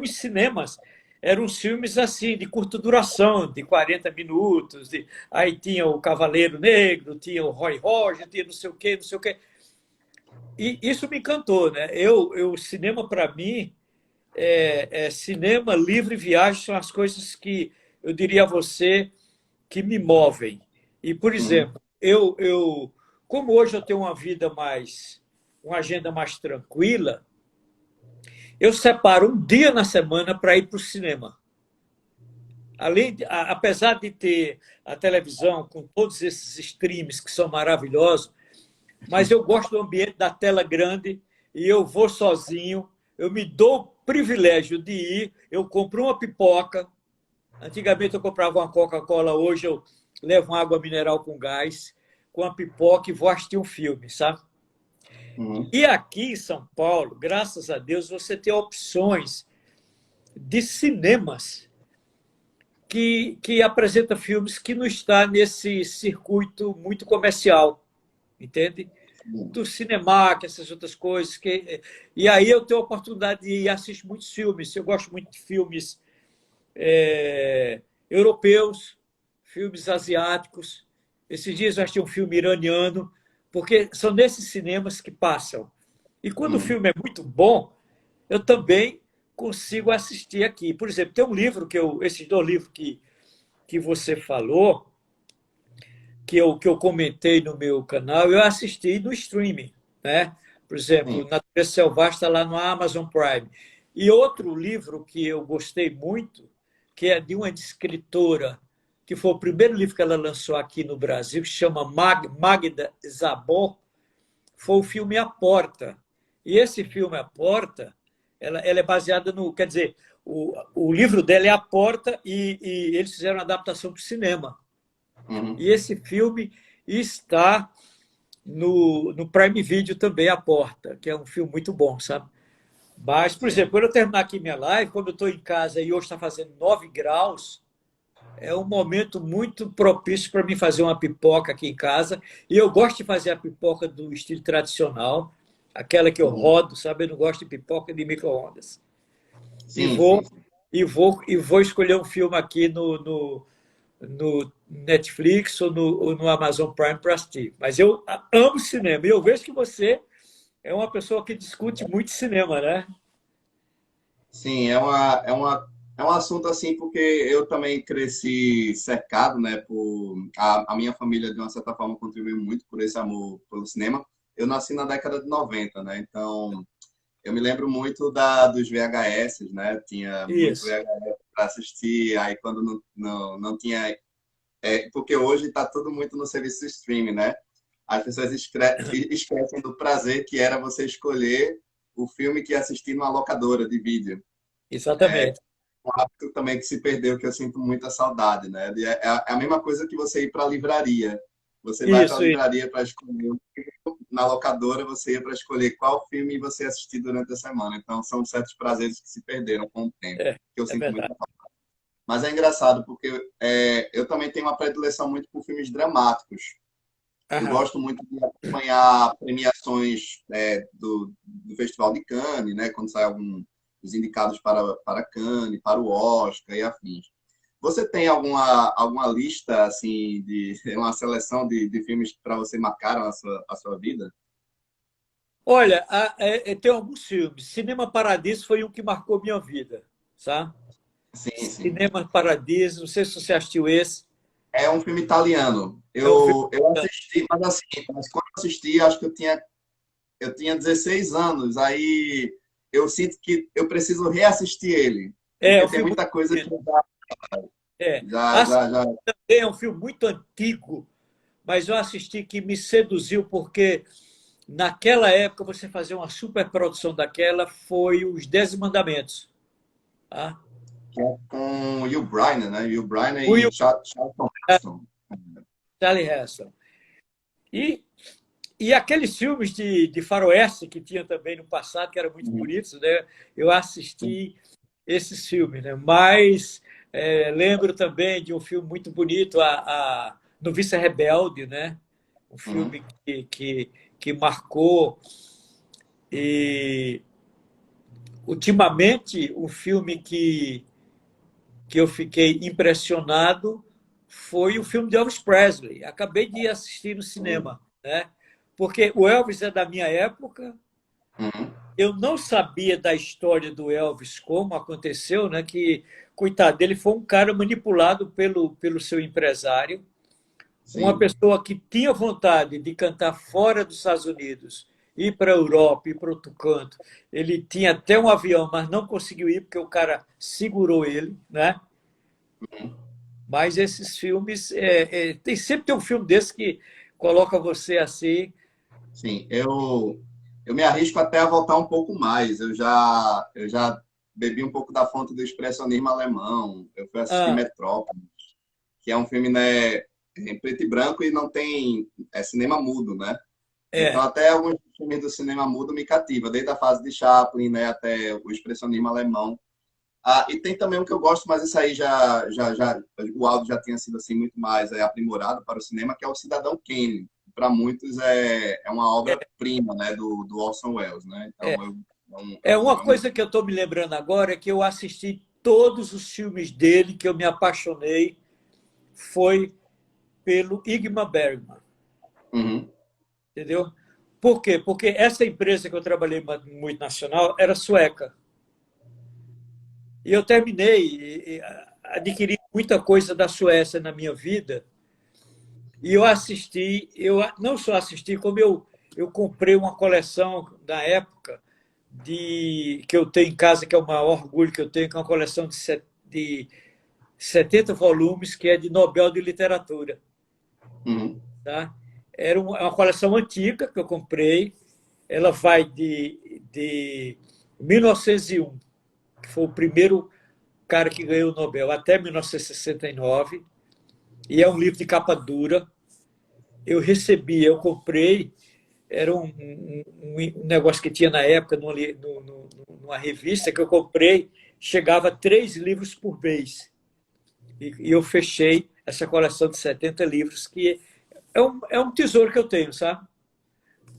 os cinemas, eram os filmes assim, de curta duração, de 40 minutos. Aí tinha o Cavaleiro Negro, tinha o Roy Roger, tinha não sei o quê, não sei o quê. E isso me encantou, né? Cinema para mim, cinema, livro e viagem são as coisas que eu diria a você que me movem. E, por Uhum. exemplo, como hoje eu tenho uma agenda mais tranquila, eu separo um dia na semana para ir para o cinema. Apesar de ter a televisão com todos esses streams que são maravilhosos, mas eu gosto do ambiente da tela grande e eu vou sozinho. Eu me dou o privilégio de ir, eu compro uma pipoca. Antigamente eu comprava uma Coca-Cola, hoje eu levo uma água mineral com gás, com a pipoca e vou assistir um filme, sabe? Uhum. E aqui em São Paulo, graças a Deus, você tem opções de cinemas que apresenta filmes que não está nesse circuito muito comercial, entende? Do Cinemark, essas outras coisas. E aí eu tenho a oportunidade de ir assistir muitos filmes. Eu gosto muito de filmes europeus, filmes asiáticos. Esses dias eu assisti um filme iraniano, porque são nesses cinemas que passam. E quando o Uhum. filme é muito bom, eu também consigo assistir aqui. Por exemplo, tem um livro esses dois livros que você falou, que eu comentei no meu canal, eu assisti no streaming, né? Por exemplo, Sim. Natureza Selvagem está lá no Amazon Prime. E outro livro que eu gostei muito, que é de uma escritora, que foi o primeiro livro que ela lançou aqui no Brasil, que chama Magda Zabor, foi o filme A Porta. E esse filme A Porta, ela é baseada no, quer dizer, o livro dela é A Porta e eles fizeram uma adaptação para o cinema. Uhum. E esse filme está no Prime Video também, A Porta, que é um filme muito bom, sabe? Mas, por Sim. exemplo, quando eu terminar aqui minha live, quando eu estou em casa e hoje está fazendo 9 graus, é um momento muito propício para mim fazer uma pipoca aqui em casa. E eu gosto de fazer a pipoca do estilo tradicional, aquela que eu Uhum. rodo, sabe? Eu não gosto de pipoca de micro-ondas. E Sim, vou, sim, sim. e vou escolher um filme aqui no Netflix ou no Amazon Prime para assistir. Mas eu amo cinema. E eu vejo que você é uma pessoa que discute muito cinema, né? Sim, é um assunto assim, porque eu também cresci cercado, né, a minha família, de uma certa forma, contribuiu muito por esse amor pelo cinema. Eu nasci na década de 90, né, então eu me lembro muito dos VHS, né, tinha muito Isso, VHS para assistir, aí quando não tinha, porque hoje está tudo muito no serviço de streaming, né, as pessoas esquecem do prazer que era você escolher o filme que ia assistir numa locadora de vídeo. exatamente. Um hábito também que se perdeu, que eu sinto muita saudade, né? É a mesma coisa que você ir para a livraria. Você vai para a Isso. livraria para escolher, na locadora você ia para escolher qual filme você assistir durante a semana. Então, são certos prazeres que se perderam com o tempo, É, que eu é sinto verdade. muita falta. Mas é engraçado, porque eu também tenho uma predileção muito por filmes dramáticos. Eu Aham. gosto muito de acompanhar premiações do Festival de Cannes, né? Quando sai os indicados para Cannes, para o Oscar e afins. Você tem alguma lista, assim, de uma seleção de filmes que para você marcaram a sua vida? Olha, tem alguns filmes. Cinema Paradiso foi um que marcou minha vida, sabe? Sim, sim. Cinema Paradiso, não sei se você assistiu esse. É um filme italiano. É um filme. Eu assisti, mas assim, mas quando eu assisti, acho que eu tinha 16 anos. Aí eu sinto que eu preciso reassistir ele, É porque um tem filme muito muita coisa que bonito. É. já, Assim, já, já. também é um filme muito antigo, mas eu assisti que me seduziu porque naquela época você fazer uma superprodução daquela foi os Dez Mandamentos. Tá? Que é com Hugh Brynner, né? Hugh Brynner O e Charlton Heston. Charlie Heston. E, e aqueles filmes de faroeste que tinha também no passado, que eram muito Uhum. bonitos, né? Eu assisti esses filmes, né? Mas lembro também de um filme muito bonito, Noviça Rebelde, né? Um Uhum. filme que marcou. E, ultimamente, um filme que eu fiquei impressionado foi o filme de Elvis Presley. Acabei de assistir no Uhum. cinema, né? Porque o Elvis é da minha época. Uhum. Eu não sabia da história do Elvis, como aconteceu, né? Que, coitado, ele foi um cara manipulado pelo seu empresário, uma Sim. pessoa que tinha vontade de cantar fora dos Estados Unidos, ir para a Europa, ir para outro canto. Ele tinha até um avião, mas não conseguiu ir porque o cara segurou ele, né? Mas esses filmes, sempre tem um filme desse que coloca você assim. Sim, eu me arrisco até a voltar um pouco mais. Eu já bebi um pouco da fonte do expressionismo alemão. Eu fui assistir Ah, Metrópolis, que é um filme, né, em preto e branco e não tem cinema mudo, né? Então é, até alguns filmes do cinema mudo me cativa, desde a fase de Chaplin, né, até o expressionismo alemão. E tem também um que eu gosto, mas isso aí o áudio já tinha sido assim muito mais aprimorado para o cinema, que é o Cidadão Kane. Para muitos é uma obra-prima, né, do Orson Welles, né? é. Então Uma coisa que eu estou me lembrando agora é que eu assisti todos os filmes dele que eu me apaixonei foi pelo Ingmar Bergman, Uhum, entendeu? Por quê? Porque essa empresa que eu trabalhei multinacional era sueca. E eu terminei e adquiri muita coisa da Suécia na minha vida. E eu assisti, eu não só assisti, como eu comprei uma coleção da época que eu tenho em casa, que é o maior orgulho que eu tenho, que é uma coleção de 70 volumes, que é de Nobel de Literatura. uhum, Tá? É uma coleção antiga que eu comprei. Ela vai de 1901, que foi o primeiro cara que ganhou o Nobel, até 1969. E é um livro de capa dura. Eu comprei, era um negócio que tinha na época numa revista que eu comprei, chegava a 3 livros por mês. E eu fechei essa coleção de 70 livros, que é um tesouro que eu tenho, sabe?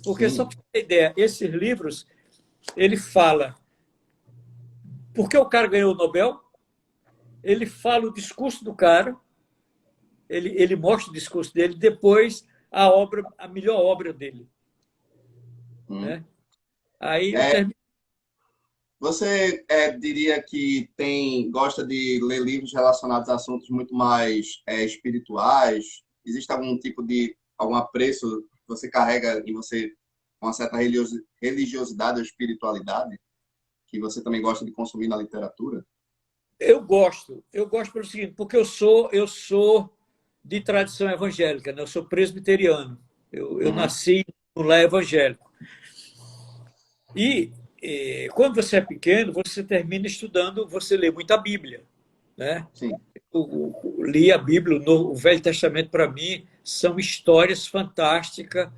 Porque, só sim, para você ter ideia, esses livros, ele fala por que o cara ganhou o Nobel, ele fala o discurso do cara, ele mostra o discurso dele, depois a melhor obra dele. uhum. Né? Aí eu É, termino. você diria que gosta de ler livros relacionados a assuntos muito mais espirituais? Existe algum apreço que você carrega em você, uma certa religiosidade ou espiritualidade que você também gosta de consumir na literatura? Eu gosto pelo seguinte, porque eu sou de tradição evangélica, né? Eu sou presbiteriano. Eu Uhum, nasci no lar evangélico. E quando você é pequeno, você termina estudando, você lê muita Bíblia, né? sim, Eu li a Bíblia, o Velho Testamento para mim são histórias fantásticas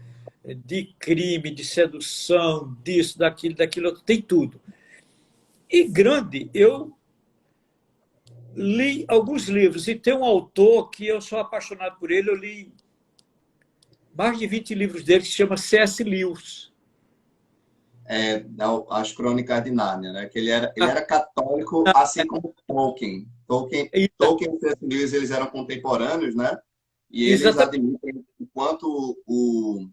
de crime, de sedução, disso, daquilo, daquilo, tem tudo. E grande, eu Li alguns livros, e tem um autor que eu sou apaixonado por ele, eu li mais de 20 livros dele, que se chama C.S. Lewis. As Crônicas de Nárnia, né? Que ele Ah, era católico, assim como Tolkien. Tolkien e C.S. Lewis, eles eram contemporâneos, né? E eles exatamente. admitem o quanto o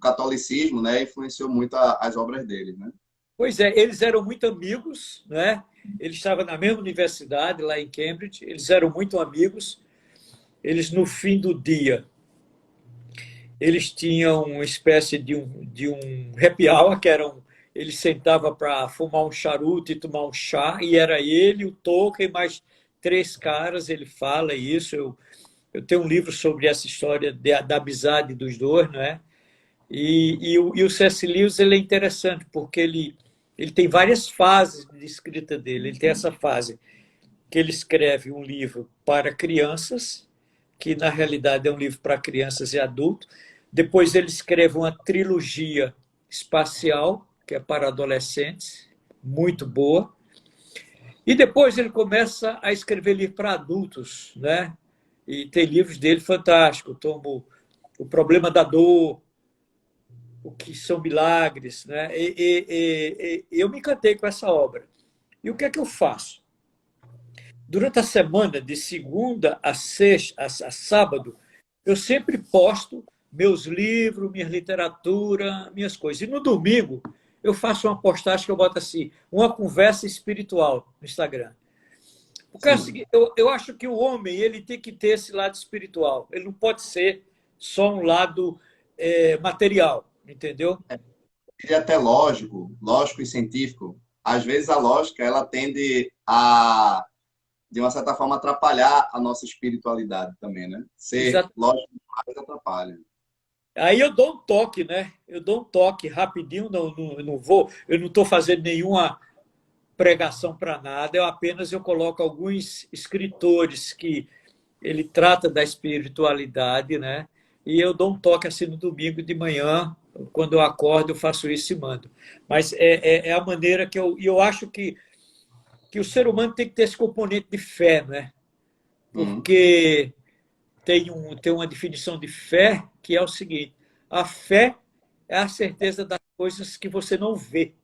catolicismo, né, influenciou muito as obras dele, né? Pois é, eles eram muito amigos, né? Eles estavam na mesma universidade, lá em Cambridge, eles eram muito amigos. Eles, no fim do dia, eles tinham uma espécie de um happy hour, que era eles sentavam para fumar um charuto e tomar um chá, e era ele, o Tolkien, mais três caras, ele fala isso. Eu tenho um livro sobre essa história da amizade dos dois, não é? E o C.S. Lewis ele é interessante, porque ele tem várias fases de escrita dele. Ele tem essa fase que ele escreve um livro para crianças, que na realidade é um livro para crianças e adultos. Depois ele escreve uma trilogia espacial, que é para adolescentes, muito boa. E depois ele começa a escrever livro para adultos, né? E tem livros dele fantásticos, como O Problema da Dor, O que São Milagres, né? E eu me encantei com essa obra. E o que é que eu faço? Durante a semana, de segunda a sexta, a sábado, eu sempre posto meus livros, minha literatura, minhas coisas. E no domingo, eu faço uma postagem que eu boto assim, uma conversa espiritual no Instagram. Porque é o Sim. seguinte, eu acho que o homem ele tem que ter esse lado espiritual. Ele não pode ser só um lado material, entendeu? Ele é até lógico e científico. Às vezes a lógica, ela tende a, de uma certa forma, atrapalhar a nossa espiritualidade também, né? Ser Exato. lógico demais atrapalha. Aí eu dou um toque, né? Eu dou um toque rapidinho, não vou, eu não estou fazendo nenhuma pregação para nada, eu coloco alguns escritores que ele trata da espiritualidade, né? E eu dou um toque assim no domingo de manhã, quando eu acordo, eu faço isso e mando. Mas é a maneira que eu acho que o ser humano tem que ter esse componente de fé, né? Uhum, Porque tem uma definição de fé que é o seguinte: a fé é a certeza das coisas que você não vê,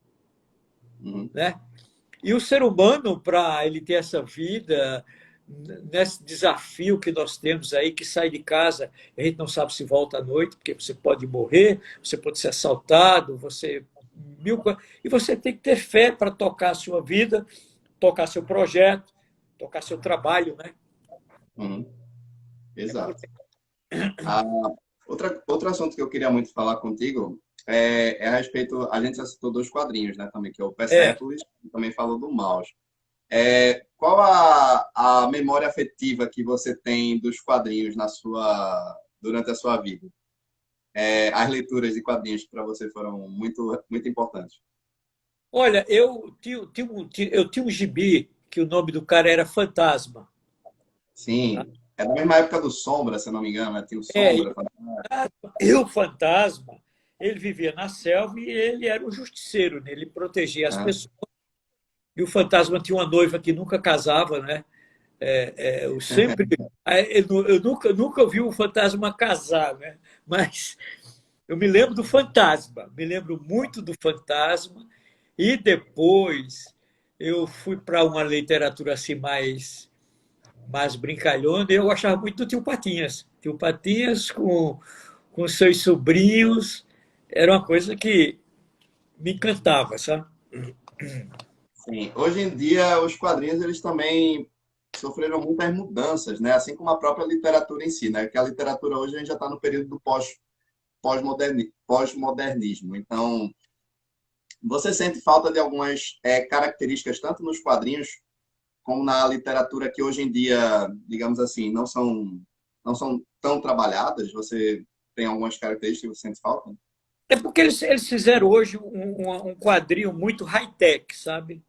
uhum, né? E o ser humano, para ele ter essa vida, nesse desafio que nós temos aí, que sai de casa, a gente não sabe se volta à noite, porque você pode morrer, você pode ser assaltado, você e você tem que ter fé para tocar a sua vida, tocar seu projeto, tocar seu trabalho, né? uhum. É por... Exato. Ah, outro assunto que eu queria muito falar contigo é a respeito. A gente já citou dois quadrinhos, né, também, que é o É, Persepolis e também falou do Maus. Qual a memória afetiva que você tem dos quadrinhos durante a sua vida? As leituras de quadrinhos para você foram muito importantes. olha, eu tinha um gibi que o nome do cara era Fantasma. Tá? Sim, é da mesma época do Sombra, se eu não me engano, né? Tinha o É, Sombra. e o fantasma, ele vivia na selva e ele era um justiceiro, né? Ele protegia as Né? pessoas. E o fantasma tinha uma noiva que nunca casava, né? Eu sempre, eu nunca vi o fantasma casar, né? Mas eu me lembro do fantasma, me lembro muito do fantasma. E depois eu fui para uma literatura assim mais brincalhona. E eu gostava muito do Tio Patinhas. Tio Patinhas com seus sobrinhos, era uma coisa que me encantava, sabe? Sim. Hoje em dia, os quadrinhos eles também sofreram muitas mudanças, né? Assim como a própria literatura em si, né? Que a literatura hoje a gente já está no período do pós-modernismo. Então, você sente falta de algumas características, tanto nos quadrinhos como na literatura, que hoje em dia, digamos assim, não são tão trabalhadas? Você tem algumas características que você sente falta? É porque eles fizeram hoje um quadrinho muito high-tech, sabe?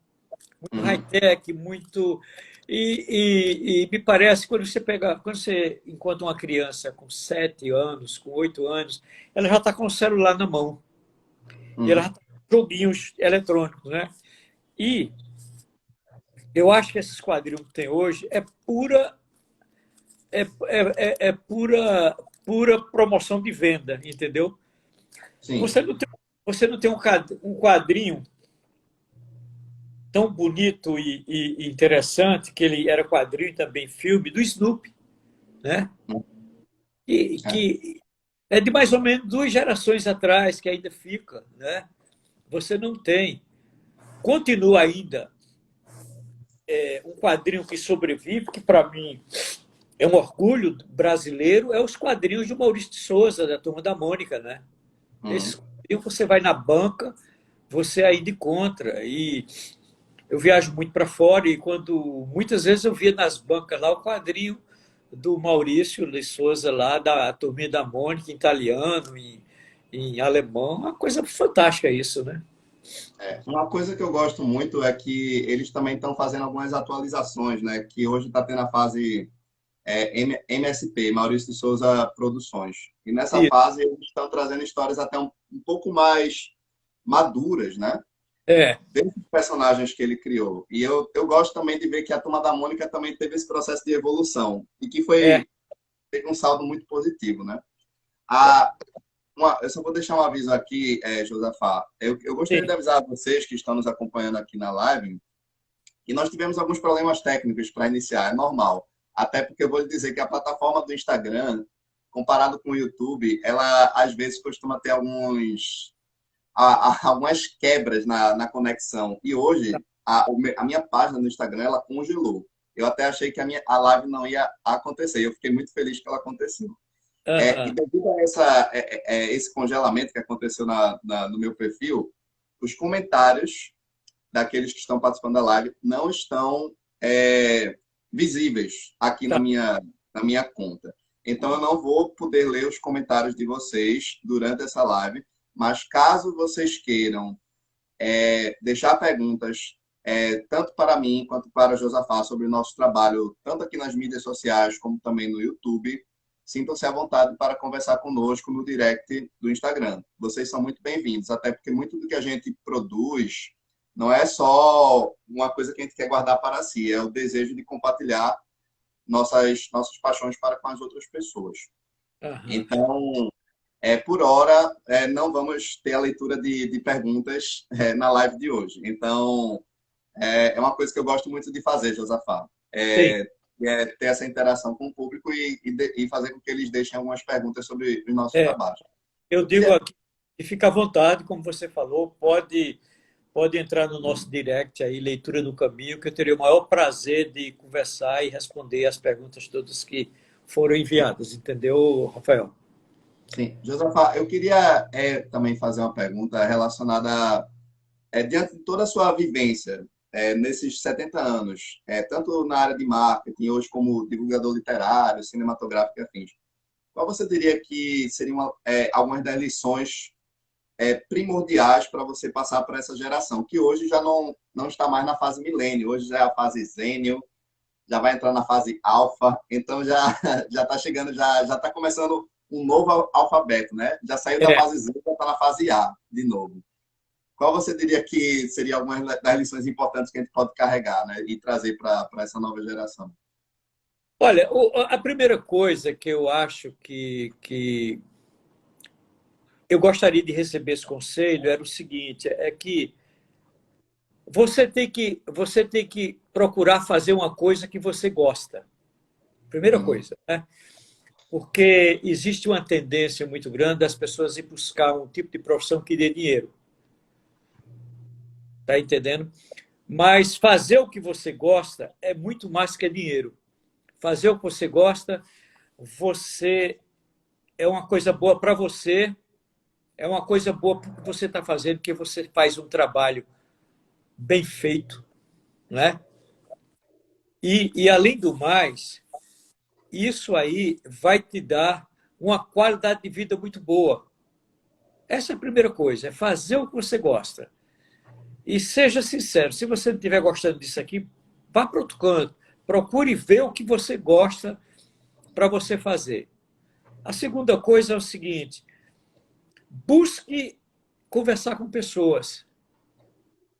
Muito Uhum, high-tech, muito. E me parece, quando você encontra uma criança com 7 anos, com 8 anos, ela já está com o celular na mão. E ela já uhum, está com joguinhos eletrônicos, né? E Eu acho que esses quadrinhos que tem hoje é pura promoção de venda, entendeu? Sim. Você não tem, você não tem um quadrinho tão bonito e interessante, que ele era quadrinho e também filme, do Snoopy, né? É. Que é de mais ou menos 2 gerações atrás, que ainda fica, né? Você não tem. Continua ainda um quadrinho que sobrevive, que para mim é um orgulho brasileiro, é os quadrinhos de Maurício de Souza, da Turma da Mônica, né? Esses Uhum. quadrinhos você vai na banca, você ainda encontra. E eu viajo muito para fora e quando muitas vezes eu via nas bancas lá o quadrinho do Maurício de Souza lá, da Turminha da Mônica, em italiano, em alemão. Uma coisa fantástica isso, né? É. Uma coisa que eu gosto muito é que eles também estão fazendo algumas atualizações, né? Que hoje está tendo a fase MSP, Maurício de Souza Produções. E nessa E, fase eles estão trazendo histórias até um pouco mais maduras, né? é, Desses personagens que ele criou. E eu gosto também de ver que a Turma da Mônica também teve esse processo de evolução e que é, teve um saldo muito positivo, né? é, Eu só vou deixar um aviso aqui, Josafá. Eu gostaria de sim. avisar vocês que estão nos acompanhando aqui na live que nós tivemos alguns problemas técnicos para iniciar, é normal. Até porque eu vou lhe dizer que a plataforma do Instagram, comparado com o YouTube, ela às vezes costuma ter algumas quebras na conexão. E hoje, a minha página no Instagram, ela congelou. Eu até achei que a live não ia acontecer. Eu fiquei muito feliz que ela aconteceu. E Aham, devido a esse congelamento que aconteceu no meu perfil, os comentários daqueles que estão participando da live não estão visíveis aqui tá. na minha conta. Então, eu não vou poder ler os comentários de vocês durante essa live, mas caso vocês queiram deixar perguntas, tanto para mim quanto para a Josafá, sobre o nosso trabalho, tanto aqui nas mídias sociais como também no YouTube, sintam-se à vontade para conversar conosco no direct do Instagram. Vocês são muito bem-vindos, até porque muito do que a gente produz não é só uma coisa que a gente quer guardar para si, é o desejo de compartilhar nossas paixões para com as outras pessoas. Aham. Então, por hora, não vamos ter a leitura de perguntas na live de hoje. Então, é uma coisa que eu gosto muito de fazer, Josafá. Sim. Ter essa interação com o público e fazer com que eles deixem algumas perguntas sobre os nossos É, trabalhos. eu E digo aqui, e fica à vontade, como você falou, pode entrar no nosso direct aí, Leitura do Caminho, que eu teria o maior prazer de conversar e responder as perguntas todas que foram enviadas, entendeu, Rafael? sim, Josafá, eu queria também fazer uma pergunta relacionada diante de toda a sua vivência nesses 70 anos, tanto na área de marketing, hoje como divulgador literário, cinematográfico e afins. Qual você diria que seriam algumas das lições primordiais para você passar para essa geração, que hoje já não está mais na fase milênio, hoje já é a fase zênio, já vai entrar na fase alfa, então já já está chegando, já está começando um novo alfabeto, né? Já saiu da É, fase Z, já está na fase A de novo. Qual você diria que seria algumas das lições importantes que a gente pode carregar, né, e trazer para essa nova geração? olha, a primeira coisa que eu acho que eu gostaria de receber esse conselho era o seguinte, é que você tem que procurar fazer uma coisa que você gosta. Primeira Uhum. coisa, né? Porque existe uma tendência muito grande das pessoas ir buscar um tipo de profissão que dê dinheiro, tá entendendo? Mas fazer o que você gosta é muito mais que dinheiro. Fazer o que você gosta, você é uma coisa boa para você, é uma coisa boa porque você está fazendo, que você faz um trabalho bem feito, né? Além do mais, isso aí vai te dar uma qualidade de vida muito boa. Essa é a primeira coisa, é fazer o que você gosta. E seja sincero, se você não estiver gostando disso aqui, vá para outro canto. Procure ver o que você gosta para você fazer. A segunda coisa é o seguinte: busque conversar com pessoas.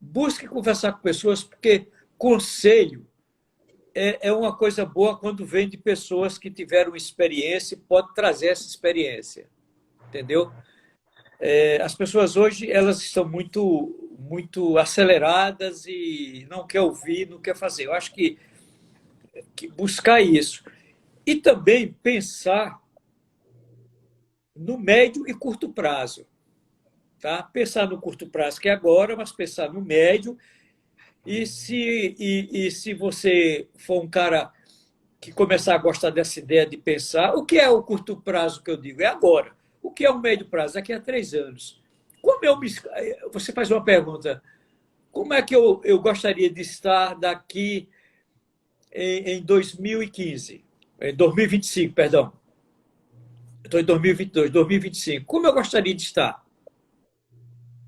Busque conversar com pessoas, porque conselho é uma coisa boa quando vem de pessoas que tiveram experiência e pode trazer essa experiência, entendeu? As pessoas hoje elas estão muito aceleradas e não quer ouvir, não quer fazer. Eu acho que buscar isso. E também pensar no médio e curto prazo. Tá? Pensar no curto prazo, que é agora, mas pensar no médio. E se você for um cara que começar a gostar dessa ideia de pensar, o que é o curto prazo que eu digo? É agora. O que é o médio prazo? Daqui a 3 anos. Você faz uma pergunta. Como é que eu gostaria de estar daqui em 2015? Em 2025, perdão. Estou em 2022, 2025. Como eu gostaria de estar?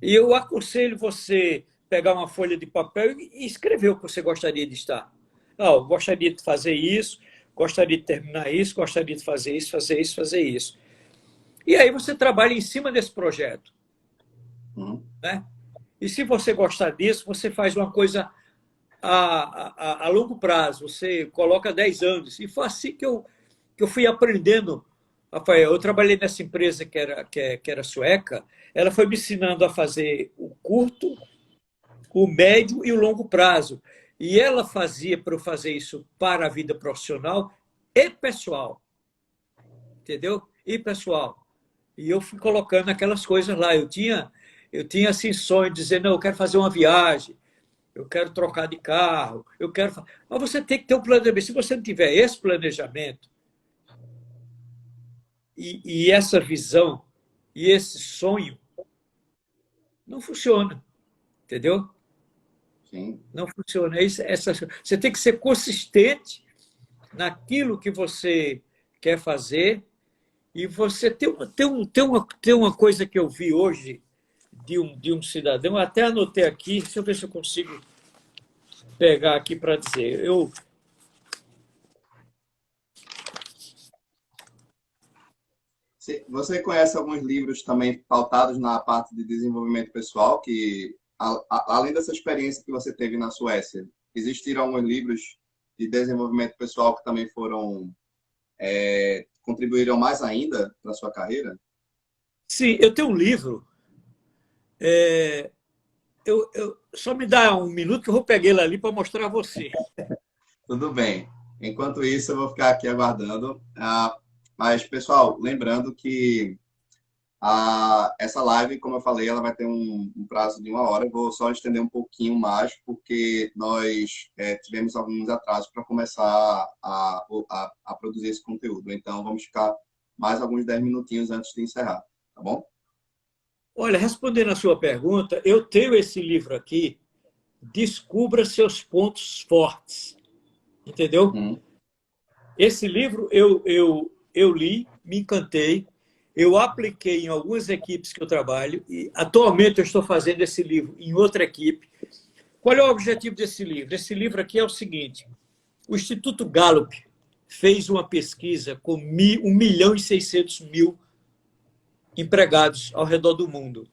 E eu aconselho você pegar uma folha de papel e escrever o que você gostaria de estar. Não, eu gostaria de fazer isso, gostaria de terminar isso, gostaria de fazer isso, fazer isso, fazer isso. E aí você trabalha em cima desse projeto. Né? E se você gostar disso, você faz uma coisa a longo prazo. Você coloca 10 anos. E foi assim que eu fui aprendendo. Rafael, eu trabalhei nessa empresa que era sueca. Ela foi me ensinando a fazer o curto, o médio e o longo prazo. E ela fazia para eu fazer isso para a vida profissional e pessoal. Entendeu? E pessoal. E eu fui colocando aquelas coisas lá. Eu tinha assim, sonho de dizer, não, eu quero fazer uma viagem, eu quero trocar de carro, eu quero. Mas você tem que ter um planejamento. Se você não tiver esse planejamento e essa visão e esse sonho, não funciona. Entendeu? Sim. Não funciona. Você tem que ser consistente naquilo que você quer fazer. E você tem uma coisa que eu vi hoje de um cidadão, eu até anotei aqui, deixa eu ver se eu consigo pegar aqui para dizer. Você conhece alguns livros também pautados na parte de desenvolvimento pessoal, que, além dessa experiência que você teve na Suécia, existiram alguns livros de desenvolvimento pessoal que também contribuíram mais ainda para a sua carreira? Sim, eu tenho um livro. Só me dá um minuto que eu vou pegar ele ali para mostrar a você. Tudo bem. Enquanto isso, eu vou ficar aqui aguardando. Mas, pessoal, lembrando que essa live, como eu falei, ela vai ter um prazo de 1 hora. Eu vou só estender um pouquinho mais, porque nós tivemos alguns atrasos para começar a produzir esse conteúdo. Então, vamos ficar mais alguns 10 minutinhos antes de encerrar, tá bom? Olha, respondendo a sua pergunta, eu tenho esse livro aqui, Descubra Seus Pontos Fortes. Entendeu? Esse livro eu li, me encantei, eu apliquei em algumas equipes que eu trabalho e atualmente eu estou fazendo esse livro em outra equipe. Qual é o objetivo desse livro? Esse livro aqui é o seguinte: o Instituto Gallup fez uma pesquisa com 1.600.000 empregados ao redor do mundo.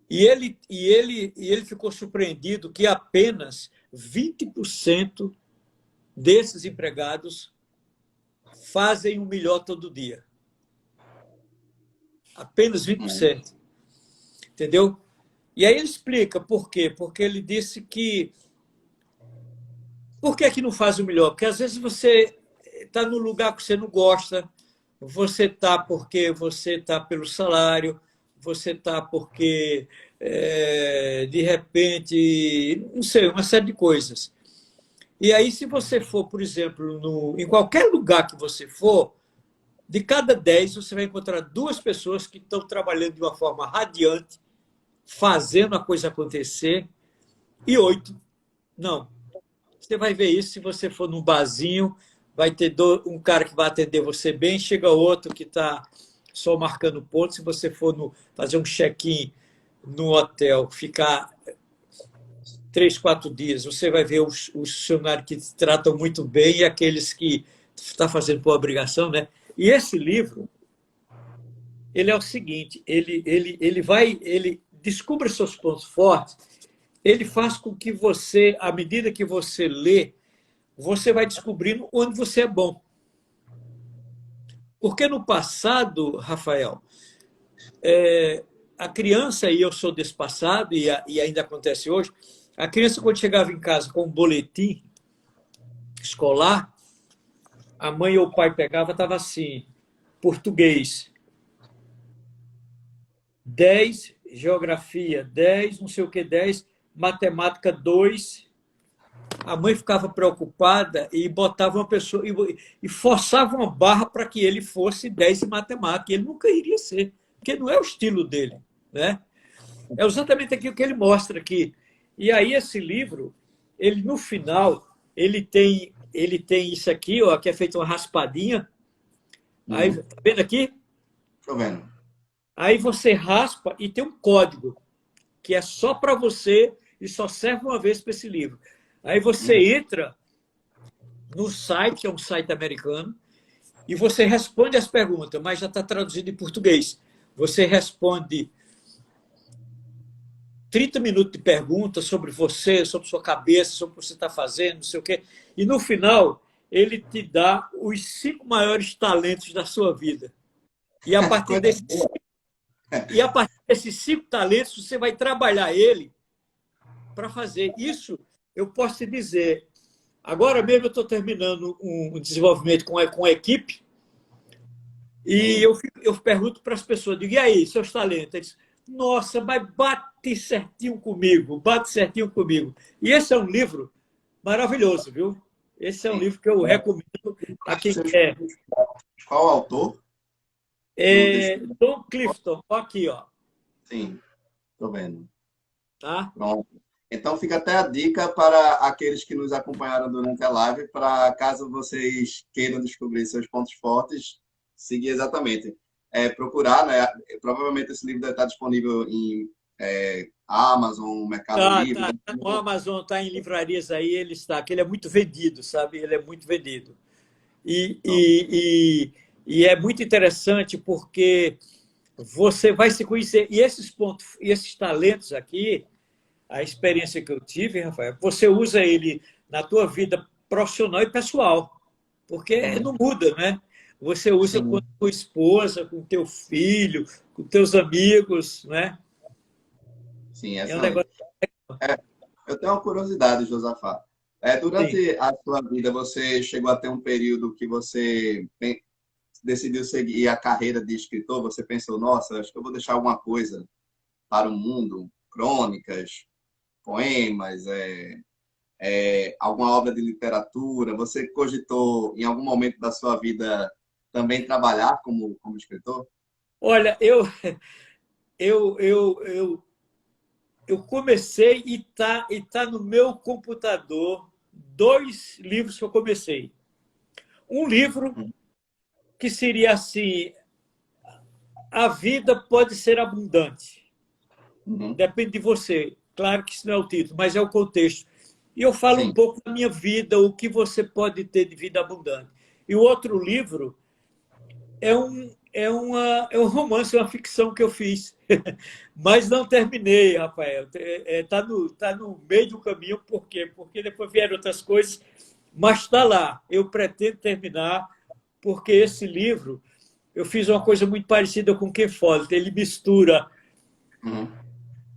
E ele ficou surpreendido que apenas 20% desses empregados fazem o melhor todo dia. Apenas 20%. Entendeu? E aí ele explica por quê. Porque ele disse que... Por que que não faz o melhor? Porque às vezes você está no lugar que você não gosta, você está porque você está pelo salário, você está porque, de repente, não sei, uma série de coisas. E aí, se você for, por exemplo, em qualquer lugar que você for, de cada 10, você vai encontrar 2 pessoas que estão trabalhando de uma forma radiante, fazendo a coisa acontecer, e 8 não. Você vai ver isso se você for num barzinho, vai ter um cara que vai atender você bem, chega outro que está só marcando ponto. Se você for fazer um check-in no hotel, ficar 3, 4 dias, você vai ver os funcionários que te tratam muito bem e aqueles que estão fazendo por obrigação, né? E esse livro, ele é o seguinte, ele descobre seus pontos fortes ele faz com que você, à medida que você lê, você vai descobrindo onde você é bom. Porque no passado, Rafael, a criança, e eu sou desse passado, e ainda acontece hoje, a criança, quando chegava em casa com um boletim escolar, a mãe ou o pai pegava, estava assim, português 10, geografia 10, não sei o que 10, matemática 2. A mãe ficava preocupada e botava uma pessoa e forçava uma barra para que ele fosse 10 em matemática. Ele nunca iria ser, porque não é o estilo dele, né? É exatamente aquilo que ele mostra aqui. E aí esse livro, ele no final, ele tem isso aqui, ó, que é feito uma raspadinha. Aí, Uhum. tá vendo aqui? Tô vendo. Aí você raspa e tem um código que é só para você e só serve uma vez para esse livro. Aí você Uhum. entra no site, é um site americano, e você responde as perguntas, mas já está traduzido em português. Você responde 30 minutos de perguntas sobre você, sobre sua cabeça, sobre o que você está fazendo, não sei o quê. E no final, ele te dá os 5 maiores talentos da sua vida. E a partir Coisa desses, boa. e a partir desses 5 talentos, você vai trabalhar ele para fazer isso. Eu posso te dizer, agora mesmo eu estou terminando um desenvolvimento com a equipe e Sim. eu pergunto para as pessoas, digo, e aí, seus talentos? Eles, nossa, mas bate certinho comigo, bate certinho comigo. E esse é um livro maravilhoso, viu? Esse é um Sim. livro que eu recomendo a Acho que quem seus quer. qual o autor desse livro? Tom Clifton, aqui, ó, Sim, tô vendo. tá? Pronto. Então fica até a dica para aqueles que nos acompanharam durante a live, para caso vocês queiram descobrir seus pontos fortes, seguir exatamente. Procurar, né? Provavelmente esse livro deve estar disponível em Amazon, Mercado Tá, Livre. tá, tá no Amazon, tá em livrarias aí, ele está, que ele é muito vendido, sabe? Ele é muito vendido. E, e, e é muito interessante porque você vai se conhecer. E esses pontos, e esses talentos aqui, a experiência que eu tive, Rafael, você usa ele na tua vida profissional e pessoal, porque Uhum. não muda, né? Você usa com a Sim. tua esposa, com teu filho, com teus amigos, né? Sim, É um excelente. negócio Eu tenho uma curiosidade, Josafá. assim. Durante a sua vida, você chegou a ter um período que você decidiu seguir a carreira de escritor? Você pensou, nossa, acho que eu vou deixar alguma coisa para o mundo, crônicas, poemas, alguma obra de literatura? Você cogitou, em algum momento da sua vida, também trabalhar como escritor? Olha, eu, eu, eu, eu comecei e tá no meu computador 2 livros que eu comecei. Um livro que seria assim: a vida pode ser abundante. Uhum. Depende de você. Claro que isso não é o título, mas é o contexto. E eu falo um Sim. pouco da minha vida, o que você pode ter de vida abundante. E o outro livro é um romance, uma ficção que eu fiz. Mas não terminei, Rafael. Tá no meio do caminho, por quê? Porque depois vieram outras coisas, mas está lá. Eu pretendo terminar, porque esse livro, eu fiz uma coisa muito parecida com o Ken Follett. Ele mistura Uhum.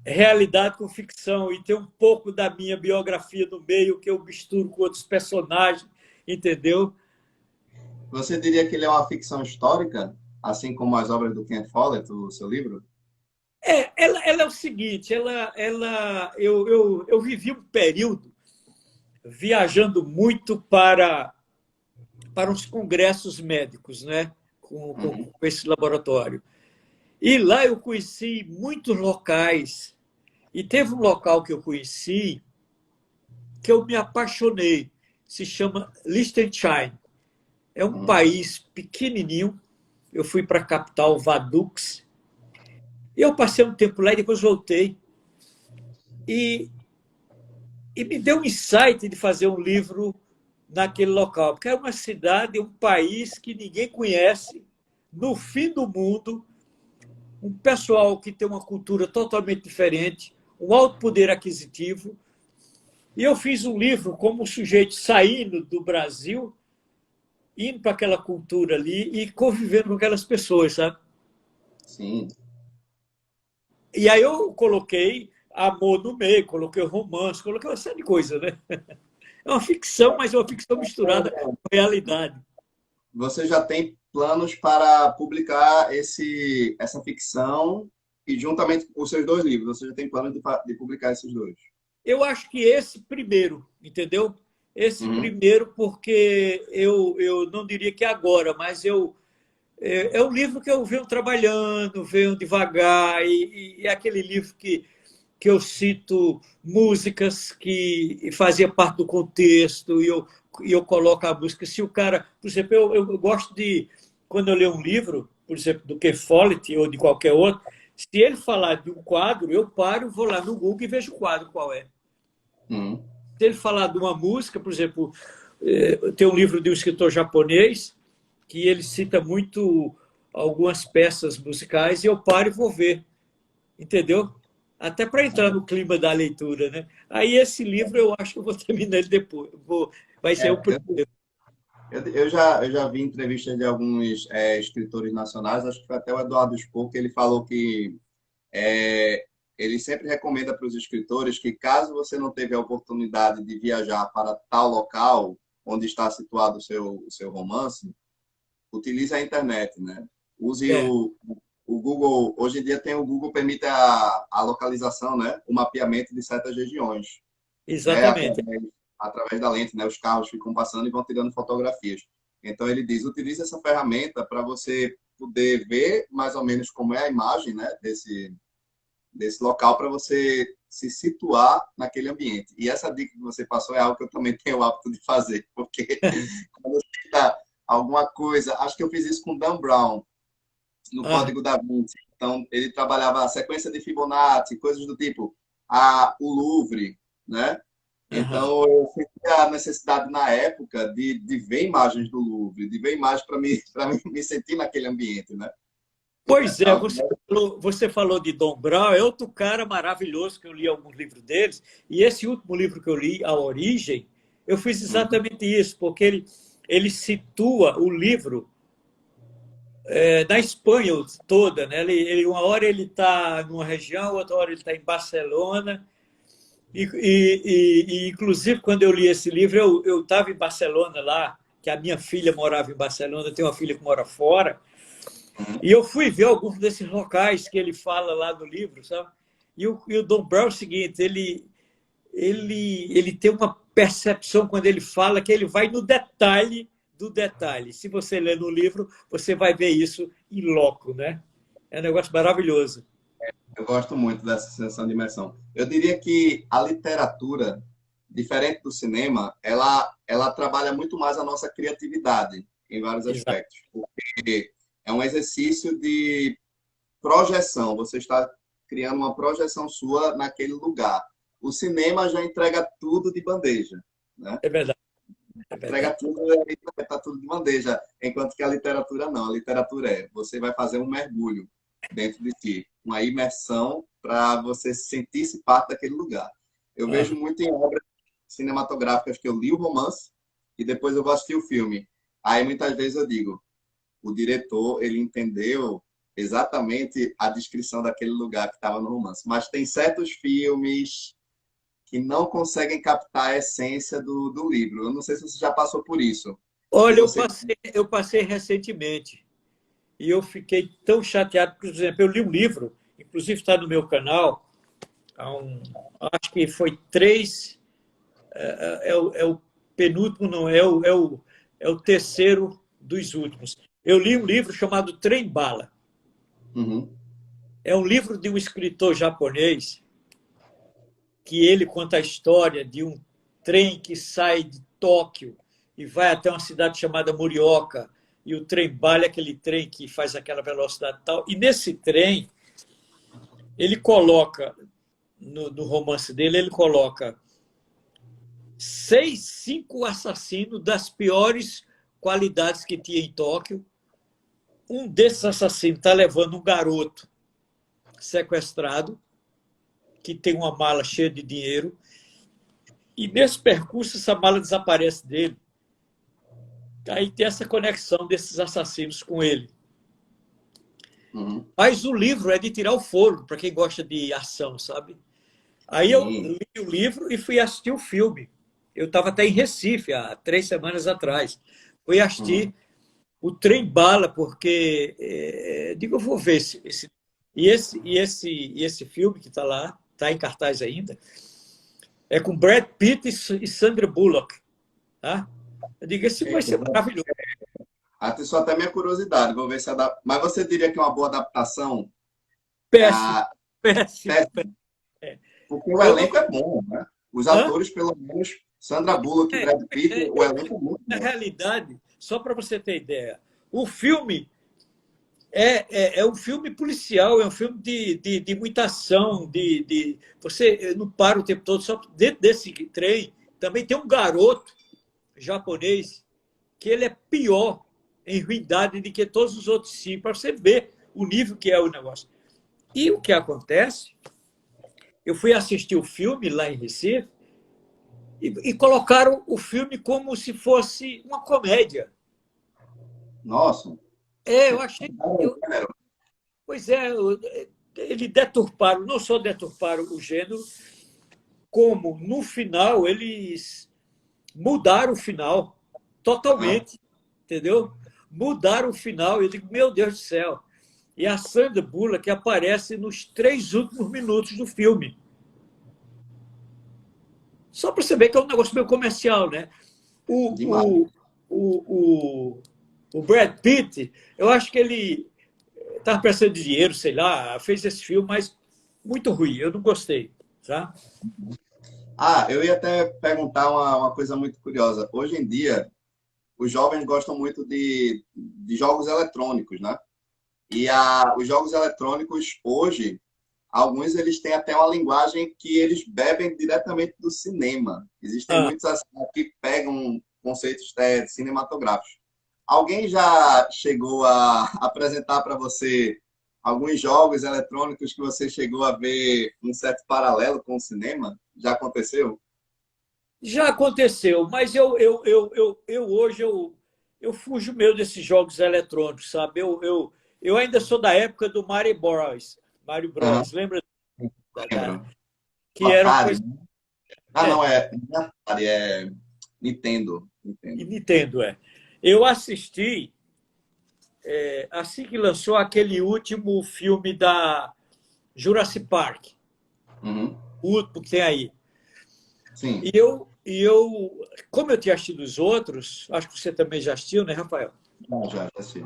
realidade com ficção e tem um pouco da minha biografia no meio que eu misturo com outros personagens, entendeu? Você diria que ele é uma ficção histórica, assim como as obras do Ken Follett, o seu livro? Ela é o seguinte, eu vivi um período viajando muito para uns congressos médicos, né? Com Uhum. esse laboratório. E lá eu conheci muitos locais. E teve um local que eu conheci que eu me apaixonei. Se chama Liechtenstein. É um Uhum. país pequenininho. Eu fui para a capital, Vaduz. E eu passei um tempo lá e depois voltei. E, e me deu um insight de fazer um livro naquele local, porque é uma cidade, um país que ninguém conhece, no fim do mundo, um pessoal que tem uma cultura totalmente diferente, um alto poder aquisitivo. E eu fiz um livro como um sujeito saindo do Brasil, indo para aquela cultura ali e convivendo com aquelas pessoas, sabe? Sim. E aí eu coloquei amor no meio, coloquei romance, coloquei uma série de coisas, né? É uma ficção, mas é uma ficção misturada com realidade. Você já tem planos para publicar essa ficção e juntamente com os seus dois livros, você já tem planos de publicar esses dois? Eu acho que esse primeiro, entendeu? Esse Uhum. primeiro, porque eu não diria que agora, mas é um livro que eu venho trabalhando, venho devagar, e é aquele livro que eu cito músicas que fazia parte do contexto, e eu coloco a música. Se o cara, por exemplo, eu gosto de, quando eu leio um livro, por exemplo, do Ken Follett ou de qualquer outro, se ele falar de um quadro, eu paro, vou lá no Google e vejo o quadro qual é. Uhum. Se ele falar de uma música, por exemplo, tem um livro de um escritor japonês que ele cita muito algumas peças musicais e eu paro e vou ver, entendeu? Até para entrar no clima da leitura, né? Aí esse livro eu acho que eu vou terminar ele depois. Vai ser o É, primeiro. eu já vi entrevistas de alguns escritores nacionais, acho que foi até o Eduardo Spohr, que ele falou que é, ele sempre recomenda para os escritores que, caso você não teve a oportunidade de viajar para tal local onde está situado o seu romance, utilize a internet, né? Use É, o Google. Hoje em dia tem o Google permite a localização, né? O mapeamento de certas regiões, né? exatamente. Através da lente, né? Os carros ficam passando e vão tirando fotografias. Então ele diz, utilize essa ferramenta para você poder ver mais ou menos como é a imagem, né? Desse local para você se situar naquele ambiente. E essa dica que você passou é algo que eu também tenho o hábito de fazer, porque quando você está alguma coisa, acho que eu fiz isso com Dan Brown no Ah, Código da Vinci. Então, ele trabalhava a sequência de Fibonacci, coisas do tipo o Louvre, né? aham. Então, eu senti a necessidade na época de ver imagens do Louvre, de ver imagens para me sentir naquele ambiente, né? Pois é, Algo você falou de Dom Brown, é outro cara maravilhoso que eu li alguns livros deles, e esse último livro que eu li, A Origem, eu fiz exatamente isso, porque ele situa o livro na Espanha toda, né? Uma hora ele está numa região, outra hora ele está em Barcelona, inclusive quando eu li esse livro, eu estava em Barcelona lá, que a minha filha morava em Barcelona, eu tenho uma filha que mora fora, e eu fui ver alguns desses locais que ele fala lá no livro, sabe? E o Dom Brown é o seguinte, ele tem uma percepção quando ele fala que ele vai no detalhe do detalhe. Se você ler no livro, você vai ver isso em loco, né? É um negócio maravilhoso. Eu gosto muito dessa sensação de imersão. Eu diria que a literatura, diferente do cinema, ela trabalha muito mais a nossa criatividade em vários Exato. aspectos, porque é um exercício de projeção. Você está criando uma projeção sua naquele lugar. O cinema já entrega tudo de bandeja, né? É verdade, é Entrega verdade. tudo, está tudo de bandeja. Enquanto que a literatura não. A literatura você vai fazer um mergulho dentro de ti, uma imersão para você sentir-se parte daquele lugar. Eu Ah, vejo muito em obras cinematográficas que eu li o romance e depois eu vou assistir o filme. Aí muitas vezes eu digo, o diretor, ele entendeu exatamente a descrição daquele lugar que estava no romance. Mas tem certos filmes que não conseguem captar a essência do livro. Eu não sei se você já passou por isso. De olha, eu você. passei, eu passei recentemente e eu fiquei tão chateado, por exemplo, eu li um livro, inclusive está no meu canal, acho que foi três, é o penúltimo, não, é o terceiro dos últimos. Eu li um livro chamado Trem Bala. Uhum. É um livro de um escritor japonês que ele conta a história de um trem que sai de Tóquio e vai até uma cidade chamada Morioka. E o trem bala é aquele trem que faz aquela velocidade tal. E nesse trem, ele coloca, no romance dele, ele coloca cinco assassinos das piores qualidades que tinha em Tóquio. Um desses assassinos está levando um garoto sequestrado que tem uma mala cheia de dinheiro, e nesse percurso essa mala desaparece dele. Aí tem essa conexão desses assassinos com ele. Uhum. Mas o livro é de tirar o fôlego, para quem gosta de ação, sabe? Aí eu Sim. li o livro e fui assistir o filme. Eu estava até em Recife, há 3 semanas atrás. Fui Uhum. assistir o Trem Bala, porque digo, eu vou ver esse filme que está lá, está em cartaz ainda, é com Brad Pitt e Sandra Bullock. Tá? Eu digo, esse vai ser maravilhoso. Atiçou até minha curiosidade. Vou ver se adapta. Mas você diria que é uma boa adaptação? Péssimo, Ah, péssimo. porque o Eu não. elenco é bom, né? Os Hã? atores, pelo menos, Sandra Bullock e Brad Pitt, o elenco é muito Na bom. realidade, só para você ter ideia, o filme é um filme policial, é um filme de muita ação, você não para o tempo todo, só dentro desse trem também tem um garoto japonês que ele é pior em ruindade do que todos os outros sim, para você ver o nível que é o negócio. E o que acontece, eu fui assistir o filme lá em Recife e colocaram o filme como se fosse uma comédia. Nossa. Eu achei. Pois é, eles deturparam, não só deturparam o gênero, como no final eles mudaram o final Ah, totalmente, entendeu? Mudaram o final. Eu digo, meu Deus do céu. E a Sandra Bullock que aparece nos 3 últimos minutos do filme. Só para você ver que é um negócio meio comercial, né? demais. O, o, o, o Brad Pitt, eu acho que ele estava precisando de dinheiro, sei lá, fez esse filme, mas muito ruim, eu não gostei. Tá? Ah, eu ia até perguntar uma coisa muito curiosa. Hoje em dia, os jovens gostam muito de jogos eletrônicos, né? E os jogos eletrônicos, hoje, alguns eles têm até uma linguagem que eles bebem diretamente do cinema. Existem Ah, muitos assim, que pegam conceitos cinematográficos. Alguém já chegou a apresentar para você alguns jogos eletrônicos que você chegou a ver um certo paralelo com o cinema? Já aconteceu? já aconteceu, mas eu hoje eu fujo meio desses jogos eletrônicos, sabe? Eu ainda sou da época do Mario Bros. Mario Aham, Bros. Lembra lembro. O que era uma Atari, coisa. né? Ah, não, É, não é Atari, é Nintendo. e Nintendo. Nintendo é. Eu assisti assim que lançou aquele último filme da Jurassic Park, Uhum. o último que tem aí. Sim, Como eu tinha assistido os outros, acho que você também já assistiu, né, Rafael? já sim.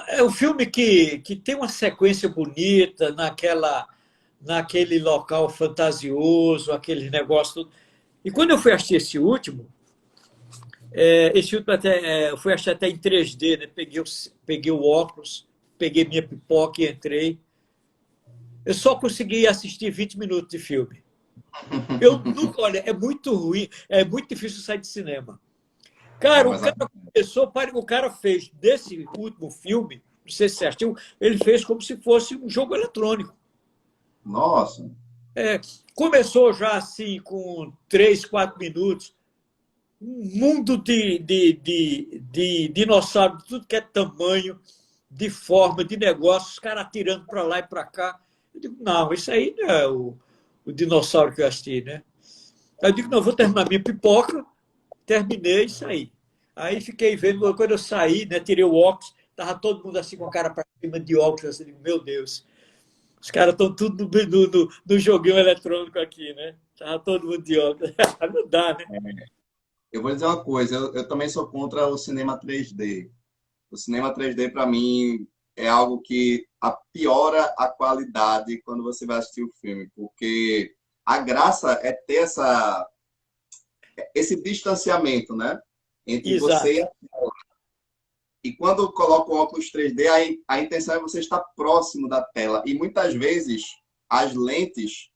É um filme que tem uma sequência bonita naquele local fantasioso, aquele negócio. Tudo. E quando eu fui assistir esse último até, eu fui assistir até em 3D, né? Peguei o óculos, peguei minha pipoca e entrei. Eu só consegui assistir 20 minutos de filme. Eu nunca, olha, é muito ruim, é muito difícil sair de cinema. É, Cara, o mas cara começou, o cara fez desse último filme, não sei se você assistiu, ele fez como se fosse um jogo eletrônico. nossa. É, começou já assim, com 3, 4 minutos, um mundo de dinossauro, de tudo que é tamanho, de forma, de negócio, os caras atirando para lá e para cá. Eu digo, não, isso aí não é o dinossauro que eu assisti, né? Eu digo, não, vou terminar minha pipoca, terminei e saí. Aí fiquei vendo, quando eu saí, né, tirei o óculos, tava todo mundo assim com a cara para cima de óculos, assim, digo, meu Deus, os caras estão tudo no joguinho eletrônico aqui, né? Tava todo mundo de óculos. Não dá, né? Eu vou dizer uma coisa, eu também sou contra o cinema 3D. O cinema 3D, para mim, é algo que piora a qualidade quando você vai assistir o filme, porque a graça é ter esse distanciamento, né? Entre você Exato. e quando coloca o óculos 3D, a intenção é você estar próximo da tela. E muitas vezes as lentes,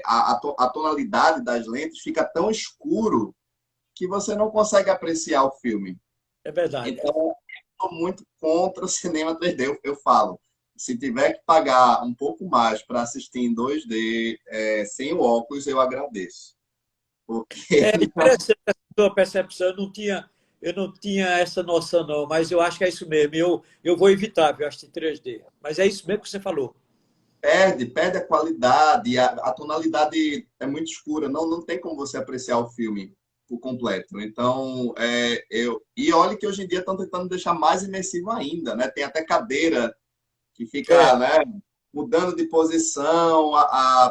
a tonalidade das lentes fica tão escuro que você não consegue apreciar o filme. É verdade. Então, eu sou muito contra o cinema 3D, eu falo. se tiver que pagar um pouco mais para assistir em 2D, sem o óculos, eu agradeço. Porque É interessante a sua percepção, eu não tinha essa noção, não, mas eu acho que é isso mesmo. Eu vou evitar, viu, assistir 3D. Mas é isso mesmo que você falou. perde a qualidade, a tonalidade é muito escura, não tem como você apreciar o filme por completo. Então, e olha que hoje em dia estão tentando deixar mais imersivo ainda, né? Tem até cadeira que fica, É, né, mudando de posição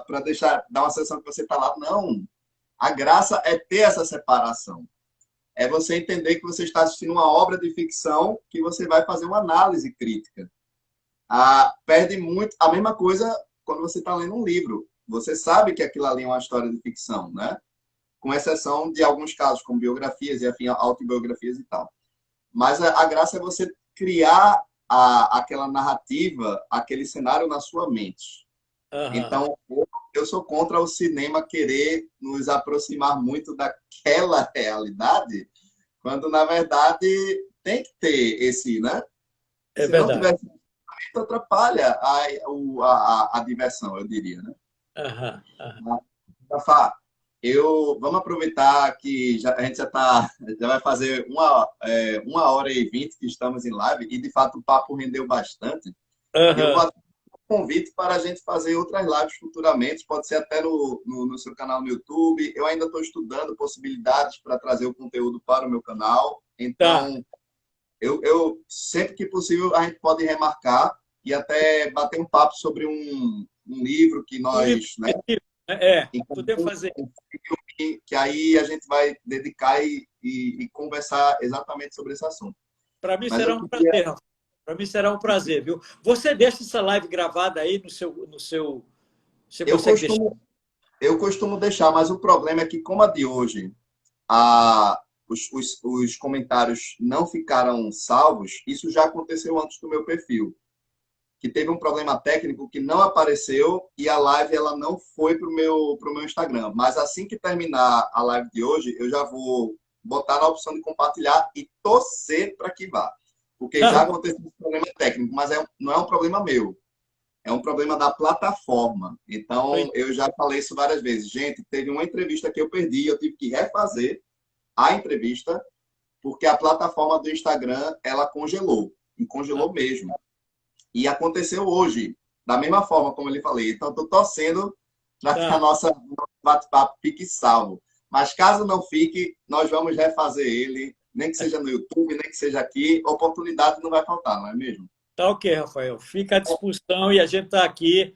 para dar uma sensação que você está lá. Não, a graça é ter essa separação. É você entender que você está assistindo uma obra de ficção que você vai fazer uma análise crítica. Perde muito. A mesma coisa quando você está lendo um livro. Você sabe que aquilo ali é uma história de ficção, né? Com exceção de alguns casos, como biografias e afim, autobiografias e tal. Mas a graça é você criar aquela narrativa, aquele cenário na sua mente. aham, Então, eu sou contra o cinema querer nos aproximar muito daquela realidade, quando, na verdade, tem que ter esse, né? é Se não verdade. tiver, atrapalha a diversão, eu diria, né? Aham, aham, Rafa, vamos aproveitar que a gente já vai fazer 1h20 que estamos em live e, de fato, o papo rendeu bastante. Eu vou aham. fazer um convite para a gente fazer outras lives futuramente, pode ser até no seu canal no YouTube. Eu ainda estou estudando possibilidades para trazer o conteúdo para o meu canal. Tá. Então, sempre que possível, a gente pode remarcar e até bater um papo sobre um livro que Um livro, nós, né, podemos encontramos, fazer. um filme, que aí a gente vai dedicar e conversar exatamente sobre esse assunto. Para mim Mas eu será um queria, prazer, Rafa. Para mim será um prazer, viu? Você deixa essa live gravada aí no seu. Você eu consegue deixar? costumo, eu costumo deixar, mas o problema é que, como a de hoje, os comentários não ficaram salvos, isso já aconteceu antes do meu perfil. Que teve um problema técnico que não apareceu e a live ela não foi pro meu Instagram. Mas assim que terminar a live de hoje, eu já vou botar na opção de compartilhar e torcer para que vá. Porque já aconteceu um problema técnico, mas não é um problema meu. É um problema da plataforma. Então, eu já falei isso várias vezes. Gente, teve uma entrevista que eu perdi, eu tive que refazer a entrevista, porque a plataforma do Instagram, ela congelou. E congelou mesmo. E aconteceu hoje, da mesma forma como ele falei. Então, estou torcendo para que a Tá. nossa bate-papo fique salvo. Mas caso não fique, nós vamos refazer ele, nem que seja no YouTube, nem que seja aqui. Oportunidade não vai faltar, não é mesmo? Tá ok, Rafael. Fica à disposição e a gente está aqui.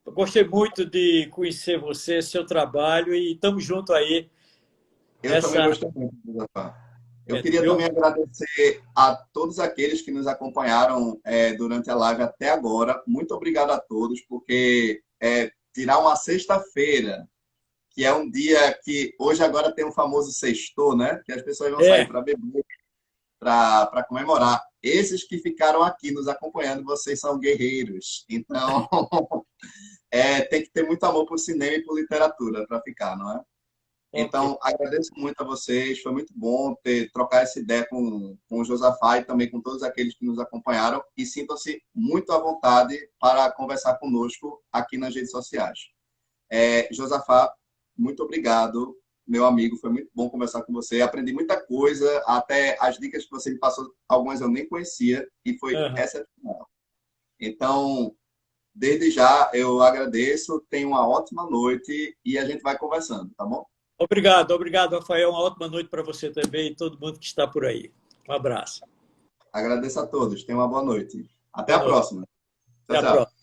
Eu gostei muito de conhecer você, seu trabalho e estamos juntos aí Eu também nessa. gostei muito, Josafá. Eu queria Viu? também agradecer a todos aqueles que nos acompanharam durante a live até agora. Muito obrigado a todos, porque tirar uma sexta-feira, que é um dia que hoje agora tem o famoso sextou, né? Que as pessoas vão sair É, para beber, para comemorar. Esses que ficaram aqui nos acompanhando, vocês são guerreiros. Então, tem que ter muito amor por cinema e por literatura para ficar, não é? ok. Então, agradeço muito a vocês. Foi muito bom trocar essa ideia com o Josafá e também com todos aqueles que nos acompanharam. E sintam-se muito à vontade para conversar conosco aqui nas redes sociais. Josafá, muito obrigado, meu amigo. Foi muito bom conversar com você. Aprendi muita coisa, até as dicas que você me passou, algumas eu nem conhecia e foi Aham. excepcional. Então, desde já, eu agradeço. Tenha uma ótima noite e a gente vai conversando, tá bom? Obrigado, obrigado, Rafael. Uma ótima noite para você também e todo mundo que está por aí. Um abraço. Agradeço a todos. Tenham uma boa noite. Até Boa a noite. próxima. Até Tchau, a tchau. próxima.